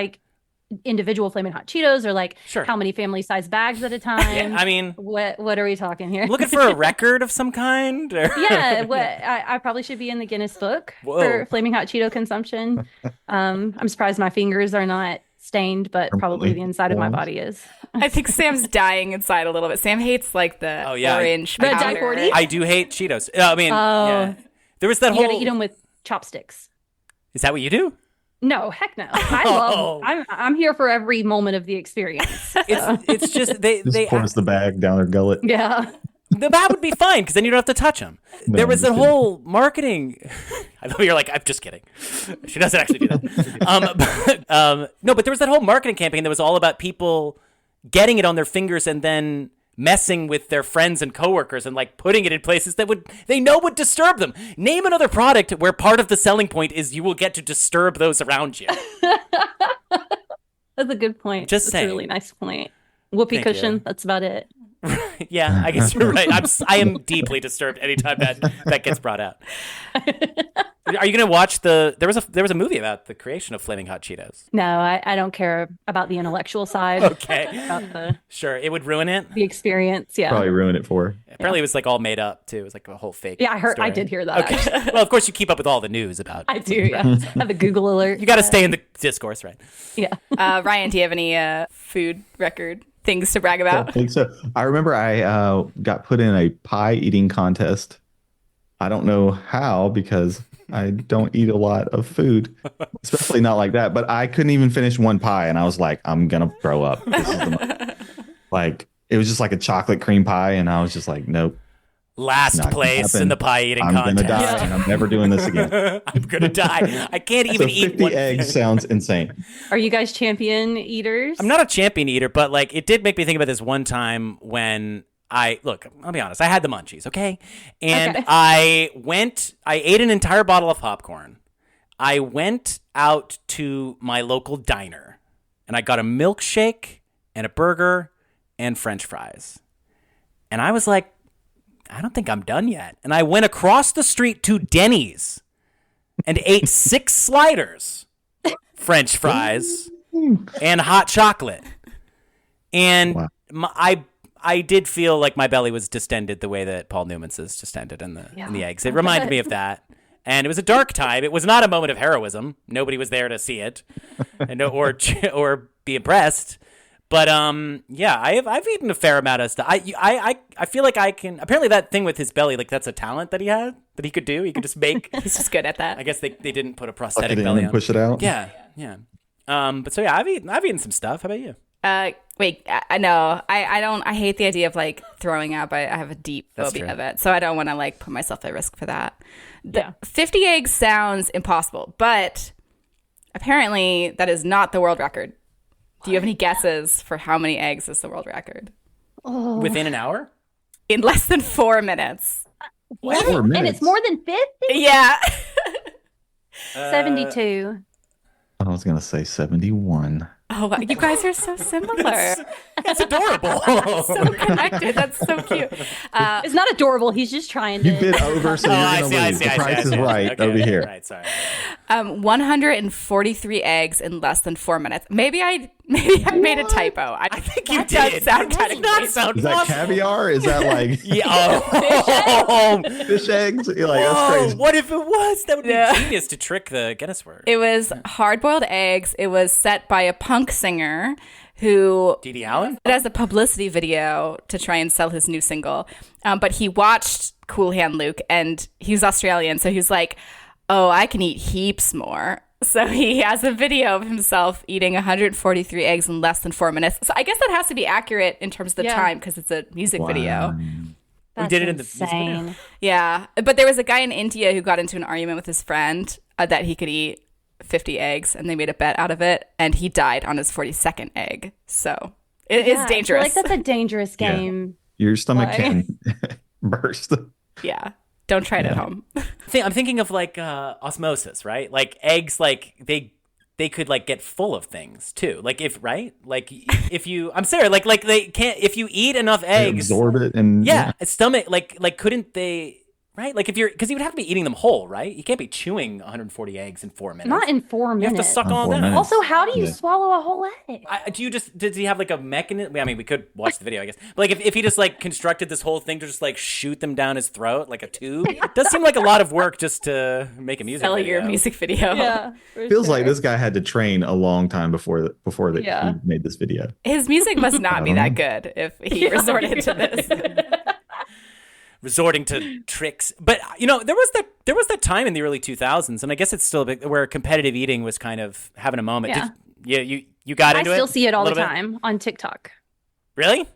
individual Flamin' Hot Cheetos or Sure. how many family size bags at a time? Yeah, I mean, what are we talking here? looking for a record of some kind? Or? Yeah, I probably should be in the Guinness Book for Flaming Hot Cheeto consumption. I'm surprised my fingers are not stained, but probably the inside of my body is. I think Sam's dying inside a little bit. Sam hates the orange The powder. Di-40? I do hate Cheetos. I mean, yeah. There was that You whole... gotta eat them with chopsticks. Is that what you do? No, heck no. I'm here for every moment of the experience. It's just they pours the bag down their gullet. Yeah. that would be fine because then you don't have to touch them. No, there was I'm that just kidding. whole marketing. I thought you're like, I'm just kidding. She doesn't actually do that. No, but there was that whole marketing campaign that was all about people getting it on their fingers and then messing with their friends and coworkers and putting it in places that they know would disturb them. Name another product where part of the selling point is you will get to disturb those around you. That's a good point. Just That's saying. a really nice point. Whoopee Thank cushion. you. That's about it. Yeah, I guess you're right. I am deeply disturbed anytime that gets brought out. Are you going to watch there was a movie about the creation of Flaming Hot Cheetos? No, I don't care about the intellectual side. Okay. About Sure, it would ruin it. the experience. Yeah. Probably ruin it for her. Apparently it was all made up too. It was a whole fake Yeah, I story. did hear that. Okay. Actually. Well, of course you keep up with all the news about I do, yeah. I have a Google alert. You got to stay in the discourse, right? Yeah. Ryan, do you have any food record things to brag I about? think so. I remember I got put in a pie eating contest. I don't know how because I don't eat a lot of food, especially not like that. But I couldn't even finish one pie, and I was like, I'm gonna throw up. This is Like it was just like a chocolate cream pie, and I was just like, nope. Last Not gonna place in happen. the pie eating I'm contest. gonna die, and I'm never doing this again. I'm gonna die. I can't So even eat 50 one eggs sounds insane. Are you guys champion eaters? I'm not a champion eater, but like it did make me think about this one time when I'll be honest, I had the munchies, okay? And Okay. I ate an entire bottle of popcorn. I went out to my local diner and I got a milkshake and a burger and French fries. And I was like, I don't think I'm done yet. And I went across the street to Denny's and ate 6 sliders, French fries, and hot chocolate. And Wow. I did feel like my belly was distended the way that Paul Newman's is distended in the eggs. It reminded me of that. And it was a dark time. It was not a moment of heroism. Nobody was there to see it and or be impressed. But yeah, I've eaten a fair amount of stuff. I feel like I can. Apparently, that thing with his belly, like that's a talent that he had that he could do. He could just make. He's just good at that. I guess they didn't put a Suck prosthetic it in belly and on. push it out. Yeah. But so yeah, I've eaten some stuff. How about you? Wait, I know. I don't. I hate the idea of like throwing up. I have a deep That's phobia true. of it, so I don't want to like put myself at risk for that. Yeah. 50 eggs sounds impossible, but apparently that is not the world record. Do you have any guesses for how many eggs is the world record? Oh. Within an hour? In less than 4 minutes. What? 4 And minutes. it's more than 50? Yeah. 72. I was gonna say 71. Oh, wow. You guys are so similar. It's adorable. So connected. That's so cute. It's not adorable. He's just trying to. You bid over, so you're I gonna see, I lose. see, The I see, price I is see. right Okay, over here. Right, sorry. 143 eggs in less than 4 minutes. Maybe I made a typo. I think you that does did. sound That kind does of not crazy. sound Is that possible. caviar? Is that like Yeah. Oh. fish eggs? You're like, that's Whoa, crazy. what if it was? That would be Yeah. genius to trick the Guinness word. It was hard-boiled eggs. It was set by a punk singer who Dee Allen? it as a publicity video to try and sell his new single. But he watched Cool Hand Luke, and he's Australian, so he's like, oh, I can eat heaps more. So he has a video of himself eating 143 eggs in less than 4 minutes. So I guess that has to be accurate in terms of the Yeah. time because it's a music video. That's did it in the music video. insane. Yeah. But there was a guy in India who got into an argument with his friend that he could eat 50 eggs, and they made a bet out of it, and he died on his 42nd egg. So it is Yeah, dangerous. I feel like that's a dangerous Yeah. game. Your stomach Why? can burst. Yeah. Don't try it at home. I'm thinking of like osmosis, right? Like eggs, like they could like get full of things too. Like if if you, I'm sorry, like they can't, if you eat enough eggs, Absorb it and yeah, stomach, like couldn't they, right? Like if you're, because you would have to be eating them whole, right? You can't be chewing 140 eggs in 4 minutes. Not in 4 You have minutes. to suck In all 4 that. minutes. Also, how do you Yeah. swallow a whole egg? Does he have like a mechanism? I mean, we could watch the video, I guess. But like if he just like constructed this whole thing to just like shoot them down his throat like a tube, it does seem like a lot of work just to make a music Sell video. your music video. Yeah. for Feels like sure. this guy had to train a long time before that Yeah. he made this video. His music must not be I that don't good if he resorted to this. Resorting to tricks. But you know, there was that time in the early 2000s, and I guess it's still a bit where competitive eating was kind of having a moment. Yeah. You got I into it? still see it all a the little bit? time on TikTok. Really?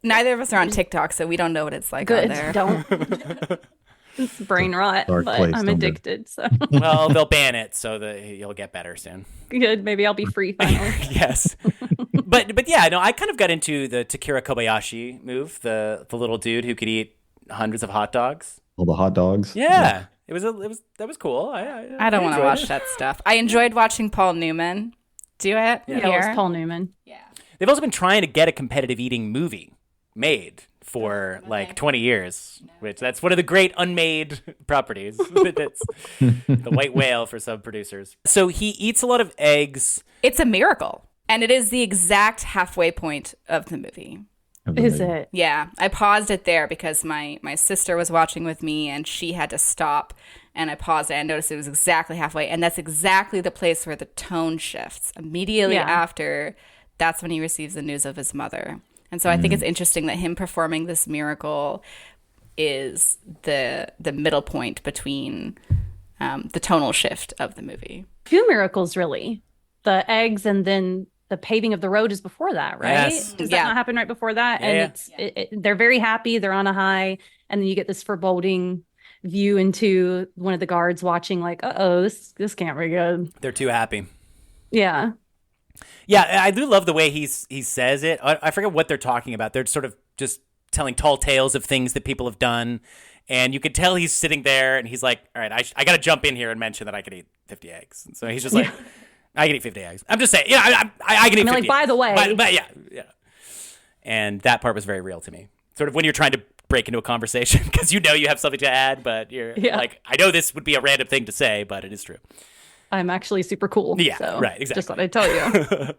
Neither of us are on TikTok, so we don't know what it's like on Good. there. Don't. It's brain rot, Dark but place, I'm don't do it. addicted. So Well, they'll ban it so that you'll get better soon. good. Maybe I'll be free finally. Yes. But yeah, no, I kind of got into the Takira Kobayashi move, the little dude who could eat hundreds of hot dogs. All the hot dogs. Yeah. That was cool. I don't want to enjoyed watch it. that stuff. I enjoyed watching Paul Newman do it Yeah, it was here. Paul Newman. They've also been trying to get a competitive eating movie made for like 20 years, which that's one of the great unmade properties. That's the white whale for some producers. So he eats a lot of eggs. It's a miracle, and it is the exact halfway point of the movie. Is it? Yeah, I paused it there because my sister was watching with me, and she had to stop, and I paused it and noticed it was exactly halfway, and that's exactly the place where the tone shifts. Immediately Yeah. after, that's when he receives the news of his mother. And so I think it's interesting that him performing this miracle is the middle point between the tonal shift of the movie. Two miracles, really. The eggs and then the paving of the road is before that, right? Yes. Does that not happen right before that? Yeah, And they're very happy. They're on a high. And then you get this foreboding view into one of the guards watching like, uh-oh, this can't be good. They're too happy. Yeah. Yeah, I do love the way he says it. I forget what they're talking about. They're sort of just telling tall tales of things that people have done. And you could tell he's sitting there and he's like, all right, I got to jump in here and mention that I could eat 50 eggs. And so he's just like, I can eat 50 eggs. I'm just saying, I can eat 50 eggs. By the way. But yeah. And that part was very real to me. Sort of when you're trying to break into a conversation because you have something to add, but you're like, I know this would be a random thing to say, but it is true. I'm actually super cool. Yeah, so right, exactly. Just thought I'd tell you.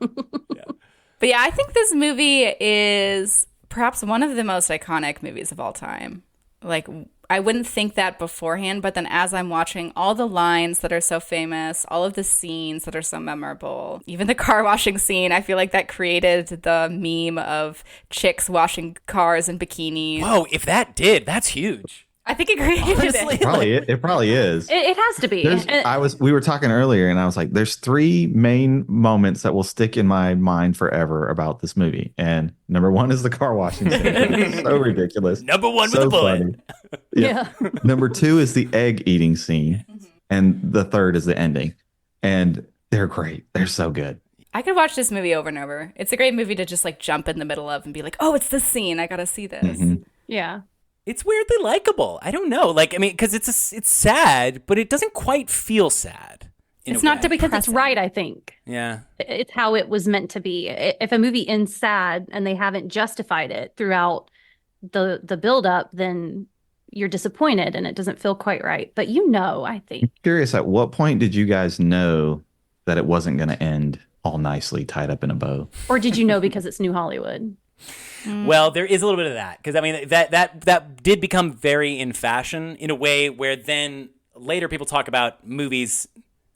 But yeah, I think this movie is perhaps one of the most iconic movies of all time. Like, I wouldn't think that beforehand, but then as I'm watching all the lines that are so famous, all of the scenes that are so memorable, even the car washing scene, I feel like that created the meme of chicks washing cars in bikinis. Whoa, if that did, that's huge. I think it created Honestly, it. It probably is. It has to be. We were talking earlier and I was like, there's 3 main moments that will stick in my mind forever about this movie. And number 1 is the car washing scene. It's so ridiculous. Number 1 with the bullet. Yeah. Number 2 is the egg eating scene. And the 3rd is the ending. And they're great. They're so good. I could watch this movie over and over. It's a great movie to just like jump in the middle of and be like, oh, it's this scene. I got to see this. Mm-hmm. Yeah. It's weirdly likable. I don't know. Like, I mean, because it's sad, but it doesn't quite feel sad. It's not because it's right, I think. Yeah. It's how it was meant to be. If a movie ends sad and they haven't justified it throughout the build-up, then you're disappointed and it doesn't feel quite right. But I think. I'm curious, at what point did you guys know that it wasn't going to end all nicely tied up in a bow? Or did you know because it's New Hollywood? Well, there is a little bit of that because I mean that did become very in fashion in a way where then later people talk about movies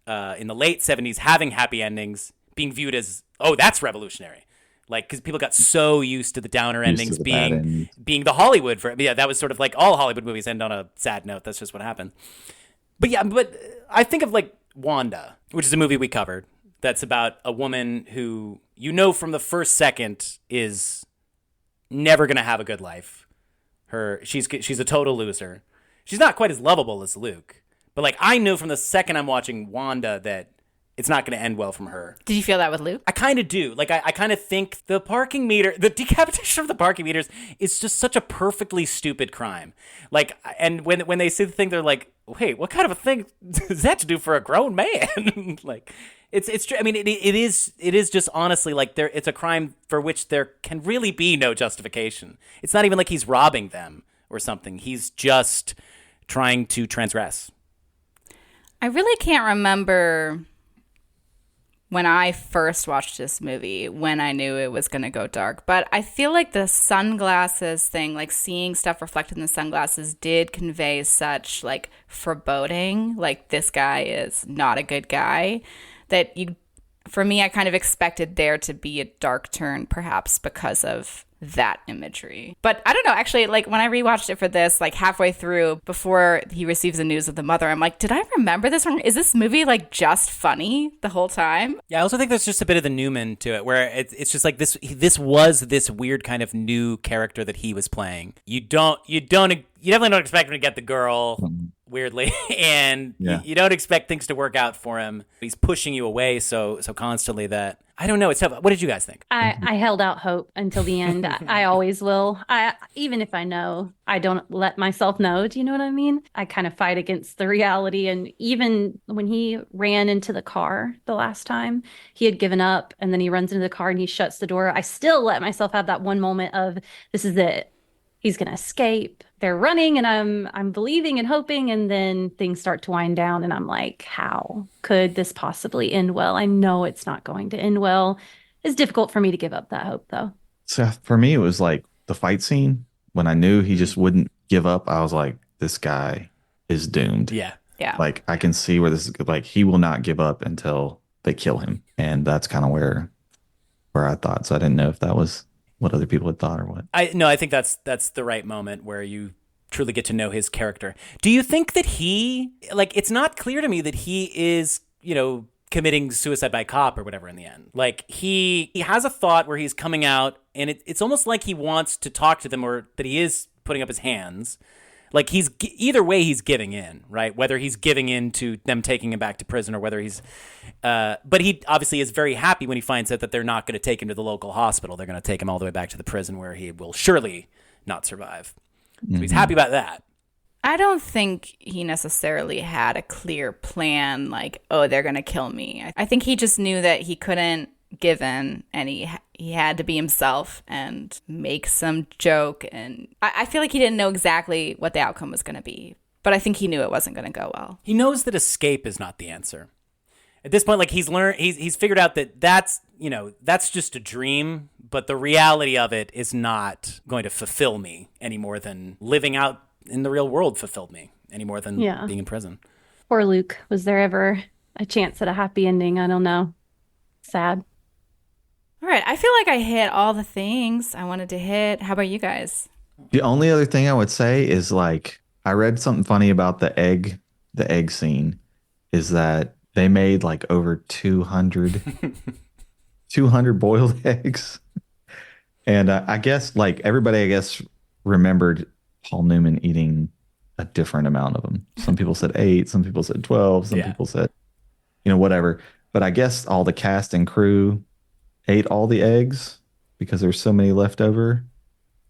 in the late 70s having happy endings being viewed as, oh, that's revolutionary. Like, because people got so used to the downer endings being the Hollywood that was sort of like all Hollywood movies end on a sad note. That's just what happened. But I think of like Wanda, which is a movie we covered. That's about a woman who from the first second is never gonna have a good life. She's a total loser. She's not quite as lovable as Luke, but like I knew from the second I'm watching Wanda that it's not gonna end well from her. Did you feel that with Luke? I kind of do. Like I kind of think the decapitation of the parking meters is just such a perfectly stupid crime. Like, and when they see the thing, they're like, wait, what kind of a thing does that to do for a grown man? Like. It's true. I mean, it is just honestly like it's a crime for which there can really be no justification. It's not even like he's robbing them or something. He's just trying to transgress. I really can't remember when I first watched this movie when I knew it was going to go dark. But I feel like the sunglasses thing, like seeing stuff reflected in the sunglasses, did convey such like foreboding. Like, this guy is not a good guy. That for me, I kind of expected there to be a dark turn, perhaps because of that imagery. But I don't know, actually, like when I rewatched it for this, like halfway through, before he receives the news of the mother, I'm like, did I remember this one? Is this movie like just funny the whole time? Yeah, I also think there's just a bit of the Newman to it, where it's just like this was this weird kind of new character that he was playing. You definitely don't expect him to get the girl. Weirdly, and you don't expect things to work out for him. He's pushing you away so constantly that I don't know. It's tough. What did you guys think? I held out hope until the end. I always will. Even if I know, I don't let myself know. Do you know what I mean? I kind of fight against the reality. And even when he ran into the car the last time, he had given up, and then he runs into the car and he shuts the door. I still let myself have that one moment of, this is it. He's going to escape. They're running, and I'm believing and hoping, and then things start to wind down, and I'm like, how could this possibly end well? I know it's not going to end well. It's difficult for me to give up that hope, though. So for me, it was like the fight scene. When I knew he just wouldn't give up, I was like, this guy is doomed. Yeah. Like, I can see where this is, like, he will not give up until they kill him. And that's kind of where I thought. So I didn't know if that was what other people had thought or what. I think that's the right moment where you truly get to know his character. Do you think that it's not clear to me that he is, committing suicide by cop or whatever in the end. Like, he has a thought where he's coming out, and it's almost like he wants to talk to them, or that he is putting up his hands. Like, either way, he's giving in, right? Whether he's giving in to them taking him back to prison, or whether he's but he obviously is very happy when he finds out that they're not going to take him to the local hospital. They're going to take him all the way back to the prison, where he will surely not survive. So he's happy about that. I don't think he necessarily had a clear plan, like, oh, they're going to kill me. I think he just knew that he couldn't give in, and he had to be himself and make some joke. And I feel like he didn't know exactly what the outcome was going to be, but I think he knew it wasn't going to go well. He knows that escape is not the answer. At this point, like, he's figured out that that's just a dream, but the reality of it is not going to fulfill me any more than living out in the real world fulfilled me, any more than being in prison. Poor Luke. Was there ever a chance at a happy ending? I don't know. Sad. All right. I feel like I hit all the things I wanted to hit. How about you guys? The only other thing I would say is, like, I read something funny about the egg scene, is that they made like over 200 boiled eggs. And I guess, like, everybody, remembered Paul Newman eating a different amount of them. Some people said 8, some people said 12, some people said, whatever. But I guess all the cast and crew ate all the eggs because there's so many left over.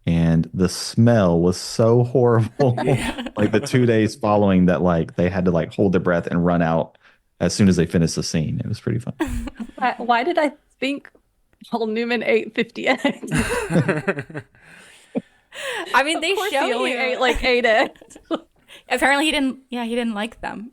And the smell was so horrible. Like, the 2 days following that, like, they had to, like, hold their breath and run out as soon as they finished the scene. It was pretty fun. Why did I think Paul Newman ate 50 eggs? I mean, they show he only you. ate like 8 eggs. Apparently he didn't like them.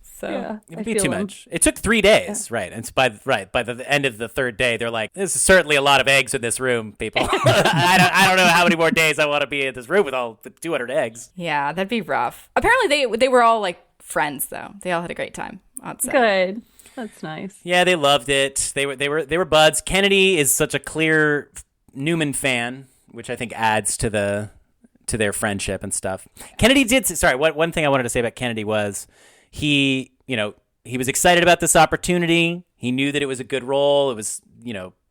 So Yeah, It would be too much. It took 3 days, right? And by the end of the third day, they're like, "This is certainly a lot of eggs in this room, people. I don't know how many more days I want to be in this room with 200 eggs." Yeah, that'd be rough. Apparently they were all like friends though. They all had a great time on set. Good. That's nice. Yeah, they loved it. They were buds. Kennedy is such a clear Newman fan, which I think adds to their friendship and stuff. Kennedy did. Sorry, one thing I wanted to say about Kennedy was he was excited about this opportunity. He knew that it was a good role. It was,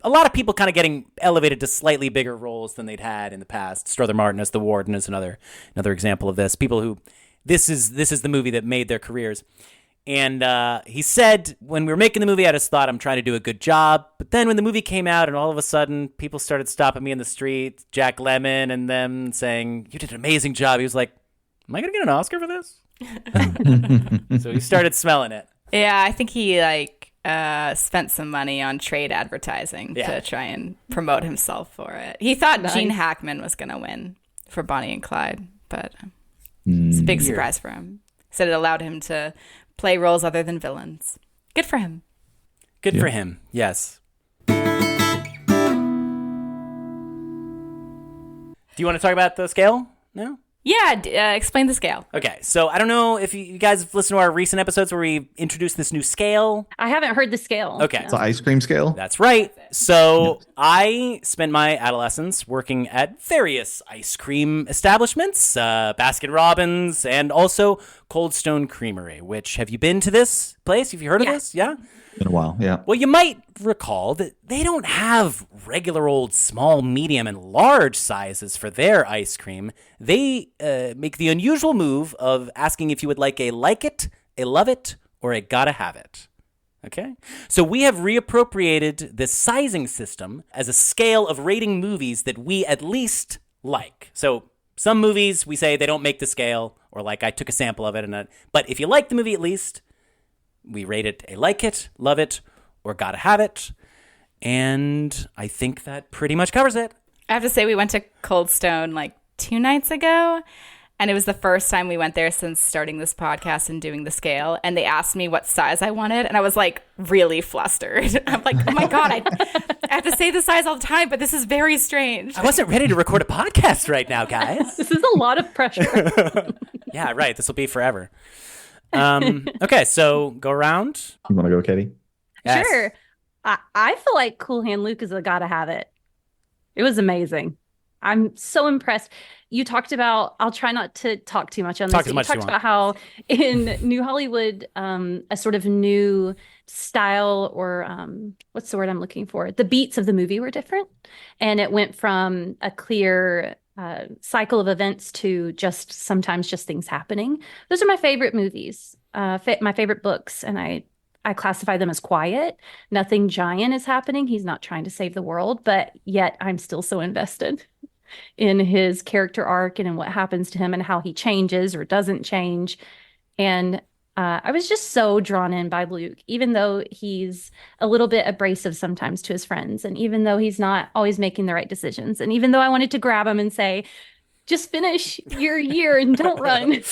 a lot of people kind of getting elevated to slightly bigger roles than they'd had in the past. Strother Martin as the warden is another example of this. People who this is the movie that made their careers. And he said, when we were making the movie, I just thought I'm trying to do a good job. But then when the movie came out and all of a sudden people started stopping me in the street, Jack Lemmon and them saying, "You did an amazing job." He was like, "Am I going to get an Oscar for this?" So he started smelling it. Yeah, I think he spent some money on trade advertising to try and promote himself for it. He thought Gene Hackman was going to win for Bonnie and Clyde, but it's a big surprise for him. Said it allowed him to play roles other than villains. Good for him. Good for him, yes. Do you want to talk about the scale now? Yeah, explain the scale. Okay, so I don't know if you guys have listened to our recent episodes where we introduced this new scale. I haven't heard the scale. Okay. It's an ice cream scale? That's right. So I spent my adolescence working at various ice cream establishments, Baskin Robbins, and also Cold Stone Creamery, which, have you been to this place? Have you heard of this? Yeah? Been a while, yeah. Well, you might recall that they don't have regular old small, medium, and large sizes for their ice cream. They make the unusual move of asking if you would like it, a love it, or a gotta have it. Okay? So we have reappropriated this sizing system as a scale of rating movies that we at least like. So some movies, we say they don't make the scale, or like I took a sample of it. But if you like the movie at least, we rate it a like it, love it, or gotta have it. And I think that pretty much covers it. I have to say, we went to Cold Stone like 2 nights ago, and it was the first time we went there since starting this podcast and doing the scale. And they asked me what size I wanted, and I was like really flustered. I'm like, oh my God, I have to say the size all the time, but this is very strange. I wasn't ready to record a podcast right now, guys. This is a lot of pressure. Yeah, right. This will be forever. Okay, so go around. You want to go, Katie? Yes. Sure. I feel like Cool Hand Luke is a gotta have it. It was amazing. I'm so impressed. You talked about, I'll try not to talk too much on this, Talk as but you much as you talked want. about how in New Hollywood, a sort of new style or what's the word I'm looking for? The beats of the movie were different. And it went from a clear cycle of events to just sometimes just things happening. Those are my favorite movies, my favorite books. And I classify them as quiet. Nothing giant is happening. He's not trying to save the world, but yet I'm still so invested in his character arc and in what happens to him and how he changes or doesn't change. And I was just so drawn in by Luke, even though he's a little bit abrasive sometimes to his friends, and even though he's not always making the right decisions, and even though I wanted to grab him and say, just finish your year and don't run.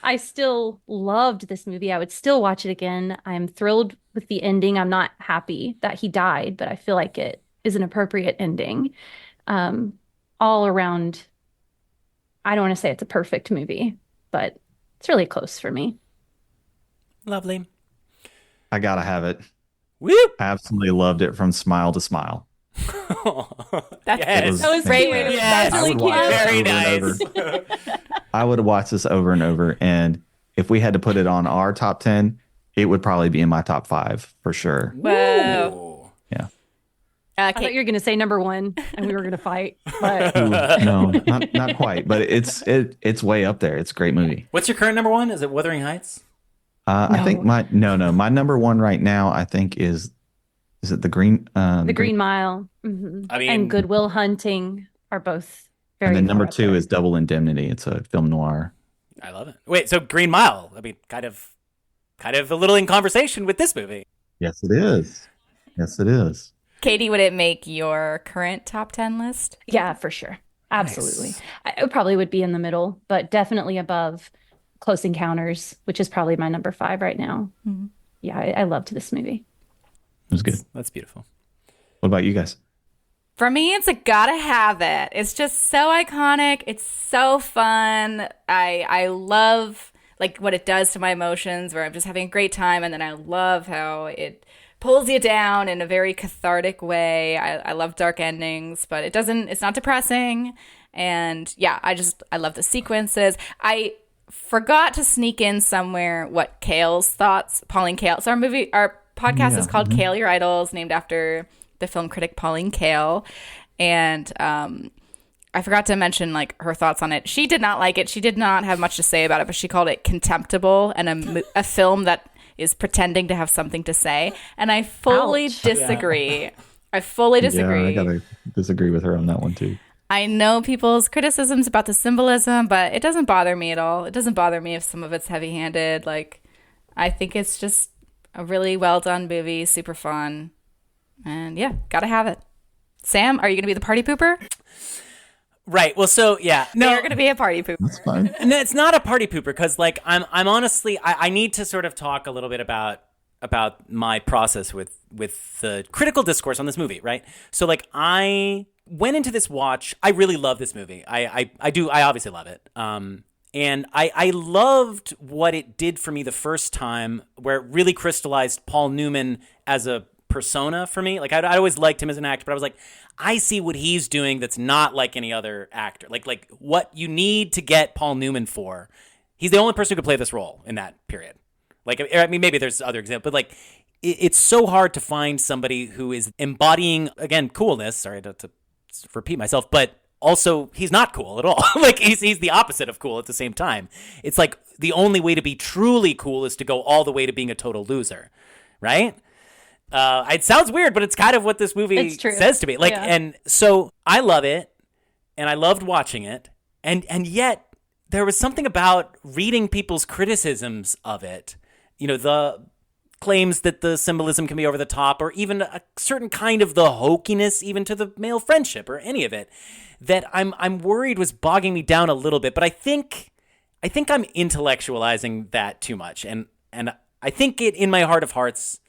I still loved this movie. I would still watch it again. I'm thrilled with the ending. I'm not happy that he died, but I feel like it is an appropriate ending. All around, I don't want to say it's a perfect movie, but it's really close for me. Lovely. I gotta have it. Woo! Absolutely loved it from smile to smile. That's Yes. that was great way to Yes. that's I really would watch cute. it Very over and over. I would watch this over and over, and if we had to put it on our top 10, it would probably be in my top 5 for sure. Whoa. Ooh. Yeah. I thought you were going to say number one and we were going to fight, but Ooh, no, not quite, but it's way up there. It's a great movie. What's your current number one? Is it Wuthering Heights? I think my number one right now, I think is it the Green The Green Mile I mean- and Good Will Hunting are both very and then number far up 2 there. is Double Indemnity. It's a film noir. I love it. Wait, so Green Mile. I mean, kind of a little in conversation with this movie. Yes, it is. Yes, it is. Katie, would it make your current top 10 list? Yeah, for sure. Absolutely. Nice. It probably would be in the middle, but definitely above Close Encounters, which is probably my number 5 right now. Mm-hmm. Yeah, I loved this movie. It was good. That's beautiful. What about you guys? For me, it's a gotta have it. It's just so iconic. It's so fun. I love like what it does to my emotions where I'm just having a great time, and then I love how it pulls you down in a very cathartic way. I love dark endings, but it's not depressing. And yeah, I love the sequences. I forgot to sneak in somewhere what Kale's thoughts, Pauline Kael. So our podcast is called Kale Your Idols, named after the film critic Pauline Kael. And I forgot to mention like her thoughts on it. She did not like it. She did not have much to say about it, but she called it contemptible and a film that is pretending to have something to say. And I fully Ouch. disagree. I fully disagree. Yeah, I gotta disagree with her on that one too. I know people's criticisms about the symbolism, but it doesn't bother me at all. It doesn't bother me if some of it's heavy-handed. Like, I think it's just a really well-done movie, super fun. And yeah, gotta have it. Sam, are you going to be the party pooper? Right. Well, so yeah. No, You're going to be a party pooper. That's fine. no, it's not a party pooper because like I'm honestly I need to sort of talk a little bit about my process with the critical discourse on this movie, right? So like I went into this watch. I really love this movie. I obviously love it. And I loved what it did for me the first time, where it really crystallized Paul Newman as a persona for me. Like I'd always liked him as an actor, but I was like, I see what he's doing that's not like any other actor. Like what you need to get Paul Newman for. He's the only person who could play this role in that period. Like, I mean, maybe there's other examples, but like, it's so hard to find somebody who is embodying, again, coolness. Sorry to repeat myself, but also he's not cool at all. Like he's the opposite of cool at the same time. It's like the only way to be truly cool is to go all the way to being a total loser, right? It sounds weird, but it's kind of what this movie says to me. Like, Yeah. And so I love it, and I loved watching it, and yet there was something about reading people's criticisms of it. You know, the claims that the symbolism can be over the top, or even a certain kind of the hokiness, even to the male friendship, or any of it, that I'm worried was bogging me down a little bit. But I think I'm intellectualizing that too much, and I think it in my heart of hearts.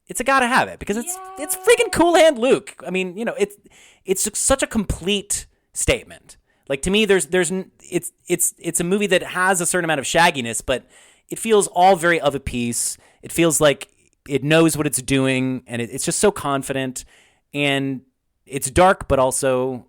It's a gotta have it because it's freaking Cool Hand Luke. I mean, you know, it's such a complete statement. Like to me, it's a movie that has a certain amount of shagginess, but it feels all very of a piece. It feels like it knows what it's doing, and it's just so confident. And it's dark, but also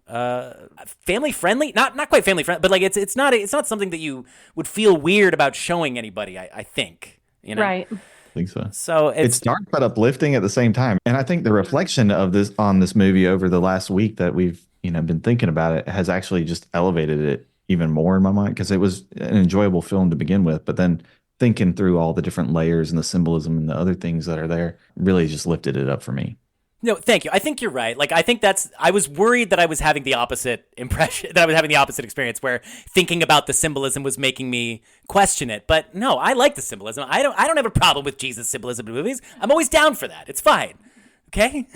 family friendly. Not quite family friendly, but like it's not something that you would feel weird about showing anybody. I think, you know, Right. I think so. So It's dark but uplifting at the same time. And I think the reflection of this movie over the last week that we've been thinking about it has actually just elevated it even more in my mind, because it was an enjoyable film to begin with, but then thinking through all the different layers and the symbolism and the other things that are there really just lifted it up for me. No, thank you. I think you're right. Like, I think I was worried that I was having the opposite impression, that I was having the opposite experience, where thinking about the symbolism was making me question it. But no, I like the symbolism. I don't have a problem with Jesus symbolism in movies. I'm always down for that. It's fine. Okay?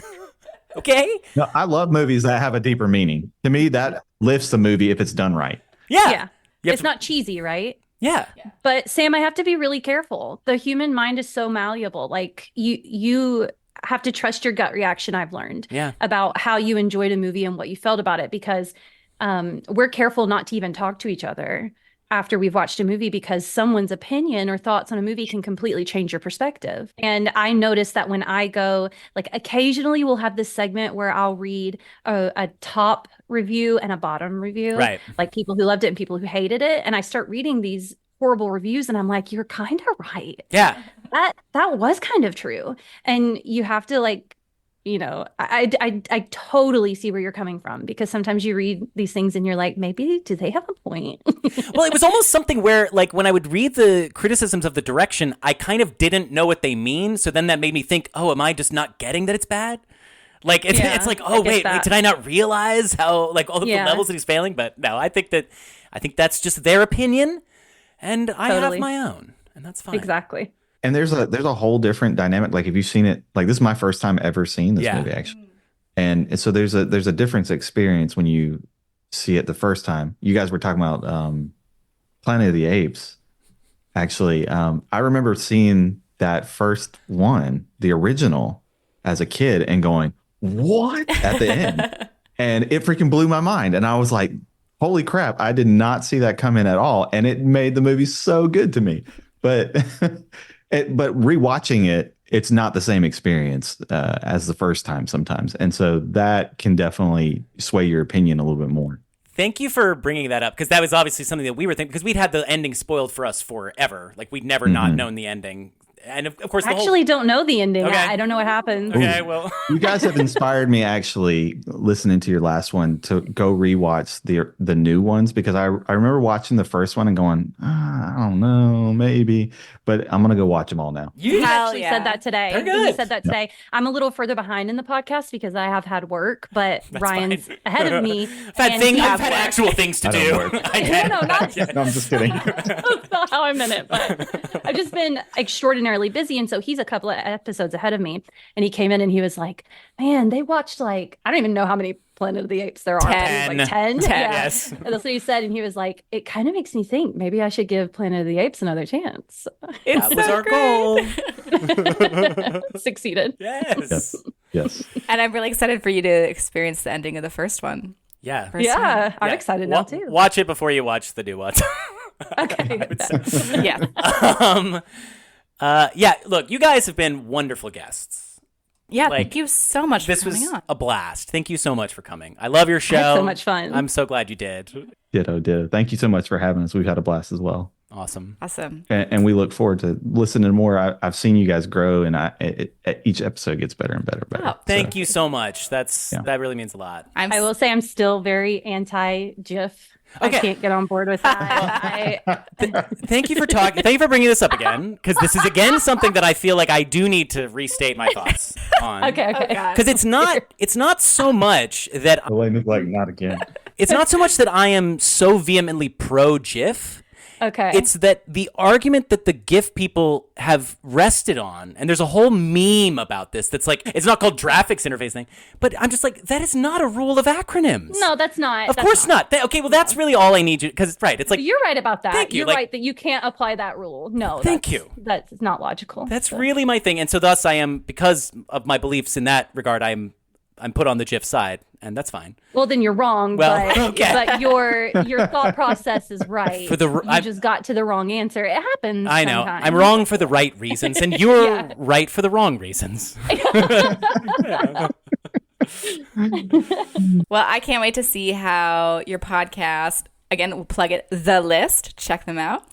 Okay? No, I love movies that have a deeper meaning. To me, that lifts the movie if it's done right. Yeah. It's not cheesy, right? Yeah. But Sam, I have to be really careful. The human mind is so malleable. Like you have to trust your gut reaction, I've learned, about how you enjoyed a movie and what you felt about it, because we're careful not to even talk to each other after we've watched a movie, because someone's opinion or thoughts on a movie can completely change your perspective. And I notice that when I go, like, occasionally we'll have this segment where I'll read a top review and a bottom review, Right? Like people who loved it and people who hated it. And I start reading these horrible reviews and I'm like, you're kind of right. Yeah. That was kind of true. And you have to, like, I totally see where you're coming from, because sometimes you read these things and you're like, maybe do they have a point? Well, it was almost something where, like, when I would read the criticisms of the direction, I kind of didn't know what they mean. So then that made me think, oh, am I just not getting that it's bad? Like, it's like, oh, wait, did I not realize how, like, all of the levels that he's failing? But no, I think that's just their opinion, and I have my own, and that's fine. Exactly. And there's a whole different dynamic. Like, if you've seen it, like, this is my first time ever seeing this movie, actually. And so there's a difference experience when you see it the first time. You guys were talking about Planet of the Apes. Actually, I remember seeing that first one, the original, as a kid and going, what? At the end. And it freaking blew my mind. And I was like, holy crap, I did not see that come in at all. And it made the movie so good to me. But but rewatching it, it's not the same experience as the first time sometimes. And so that can definitely sway your opinion a little bit more. Thank you for bringing that up, because that was obviously something that we were thinking, because we'd had the ending spoiled for us forever. Like, we'd never not known the ending. And of course, I actually don't know the ending. Okay. I don't know what happens. Okay, well. You guys have inspired me, actually, listening to your last one, to go rewatch the new ones, because I remember watching the first one and going, I don't know, maybe, but I'm going to go watch them all now. You actually said that today. They're good. He said that today. I'm a little further behind in the podcast because I have had work, but That's Ryan's fine. ahead of me. I've had actual things to do. Work. No, not No, I'm just kidding. that's not how I meant it, but I've just been extraordinarily busy. And so he's a couple of episodes ahead of me. And he came in and he was like, man, they watched, like, I don't even know how many Planet of the Apes there are. 10. Like 10? 10, Yeah. yes. And that's what he said. And he was like, it kind of makes me think maybe I should give Planet of the Apes another chance. That was our goal. Succeeded. Yes. Yes. And I'm really excited for you to experience the ending of the first one. Yeah. Yeah, I'm excited now too. Watch it before you watch the new ones. Okay. Yeah. Yeah, look, you guys have been wonderful guests. Yeah, Like, thank you so much for This was coming on. a blast. Thank you so much for coming. I love your show. I had so much fun. I'm so glad you did. Ditto. Thank you so much for having us. We've had a blast as well. Awesome. Awesome. And we look forward to listening to more. I've seen you guys grow, and each episode gets better and better. Oh, Thank you so much. That really means a lot. I will say I'm still very anti-GIF. Okay. I can't get on board with that. Thank you for talking. Thank you for bringing this up again, because this is again something that I feel like I do need to restate my thoughts on. Okay. Because it's not so much that Elena's like, not again. it's not so much that I am so vehemently pro GIF. Okay. It's that the argument that the GIF people have rested on, and there's a whole meme about this that's like, it's not called graphics interface thing, but I'm just like, that is not a rule of acronyms. No, that's not. Of course not. Okay, well, that's really all I need you, because, right, it's like, You're right about that. Thank you, You're like- right that you can't apply that rule. No. Thank you. That's not logical. that's really my thing. And so thus I am, because of my beliefs in that regard, I'm put on the GIF side, and that's fine. Well, then you're wrong. Well, but, okay. but your thought process is right. You I just got to the wrong answer. It happens. I know. sometimes. I'm wrong for the right reasons, and you're right for the wrong reasons. Well, I can't wait to see how your podcast, again, we'll plug it, The List. Check them out.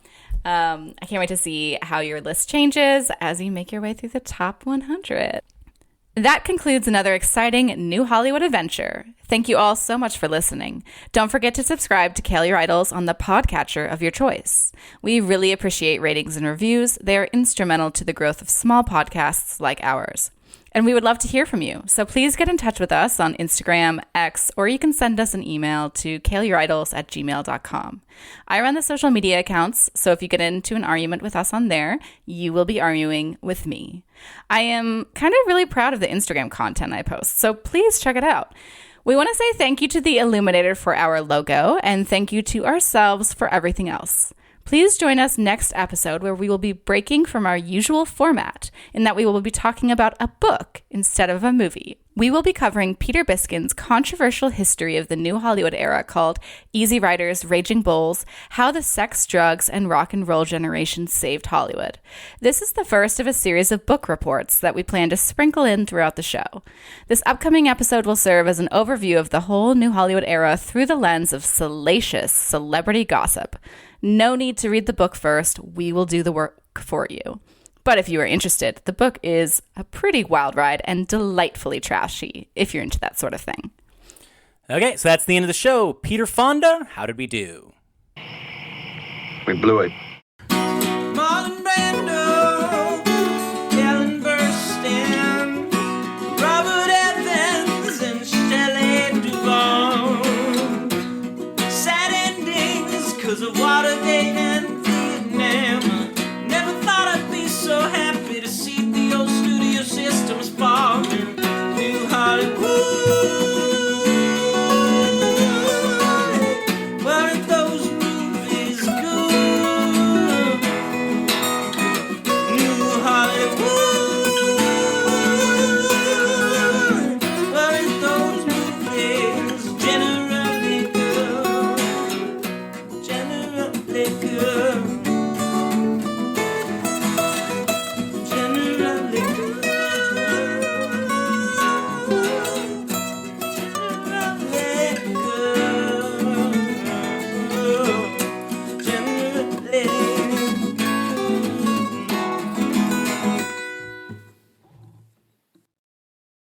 I can't wait to see how your list changes as you make your way through the top 100. That concludes another exciting new Hollywood adventure. Thank you all so much for listening. Don't forget to subscribe to Kill Your Idols on the podcatcher of your choice. We really appreciate ratings and reviews. They are instrumental to the growth of small podcasts like ours. And we would love to hear from you. So please get in touch with us on Instagram, X, or you can send us an email to killyouridols@gmail.com. I run the social media accounts, so if you get into an argument with us on there, you will be arguing with me. I am kind of really proud of the Instagram content I post, so please check it out. We want to say thank you to the Illuminator for our logo, and thank you to ourselves for everything else. Please join us next episode where we will be breaking from our usual format in that we will be talking about a book instead of a movie. We will be covering Peter Biskin's controversial history of the New Hollywood era called Easy Riders, Raging Bulls, How the Sex, Drugs, and Rock and Roll Generation Saved Hollywood. This is the first of a series of book reports that we plan to sprinkle in throughout the show. This upcoming episode will serve as an overview of the whole New Hollywood era through the lens of salacious celebrity gossip. No need to read the book first. We will do the work for you. But if you are interested, the book is a pretty wild ride and delightfully trashy, if you're into that sort of thing. Okay, so that's the end of the show. Peter Fonda, how did we do? We blew it.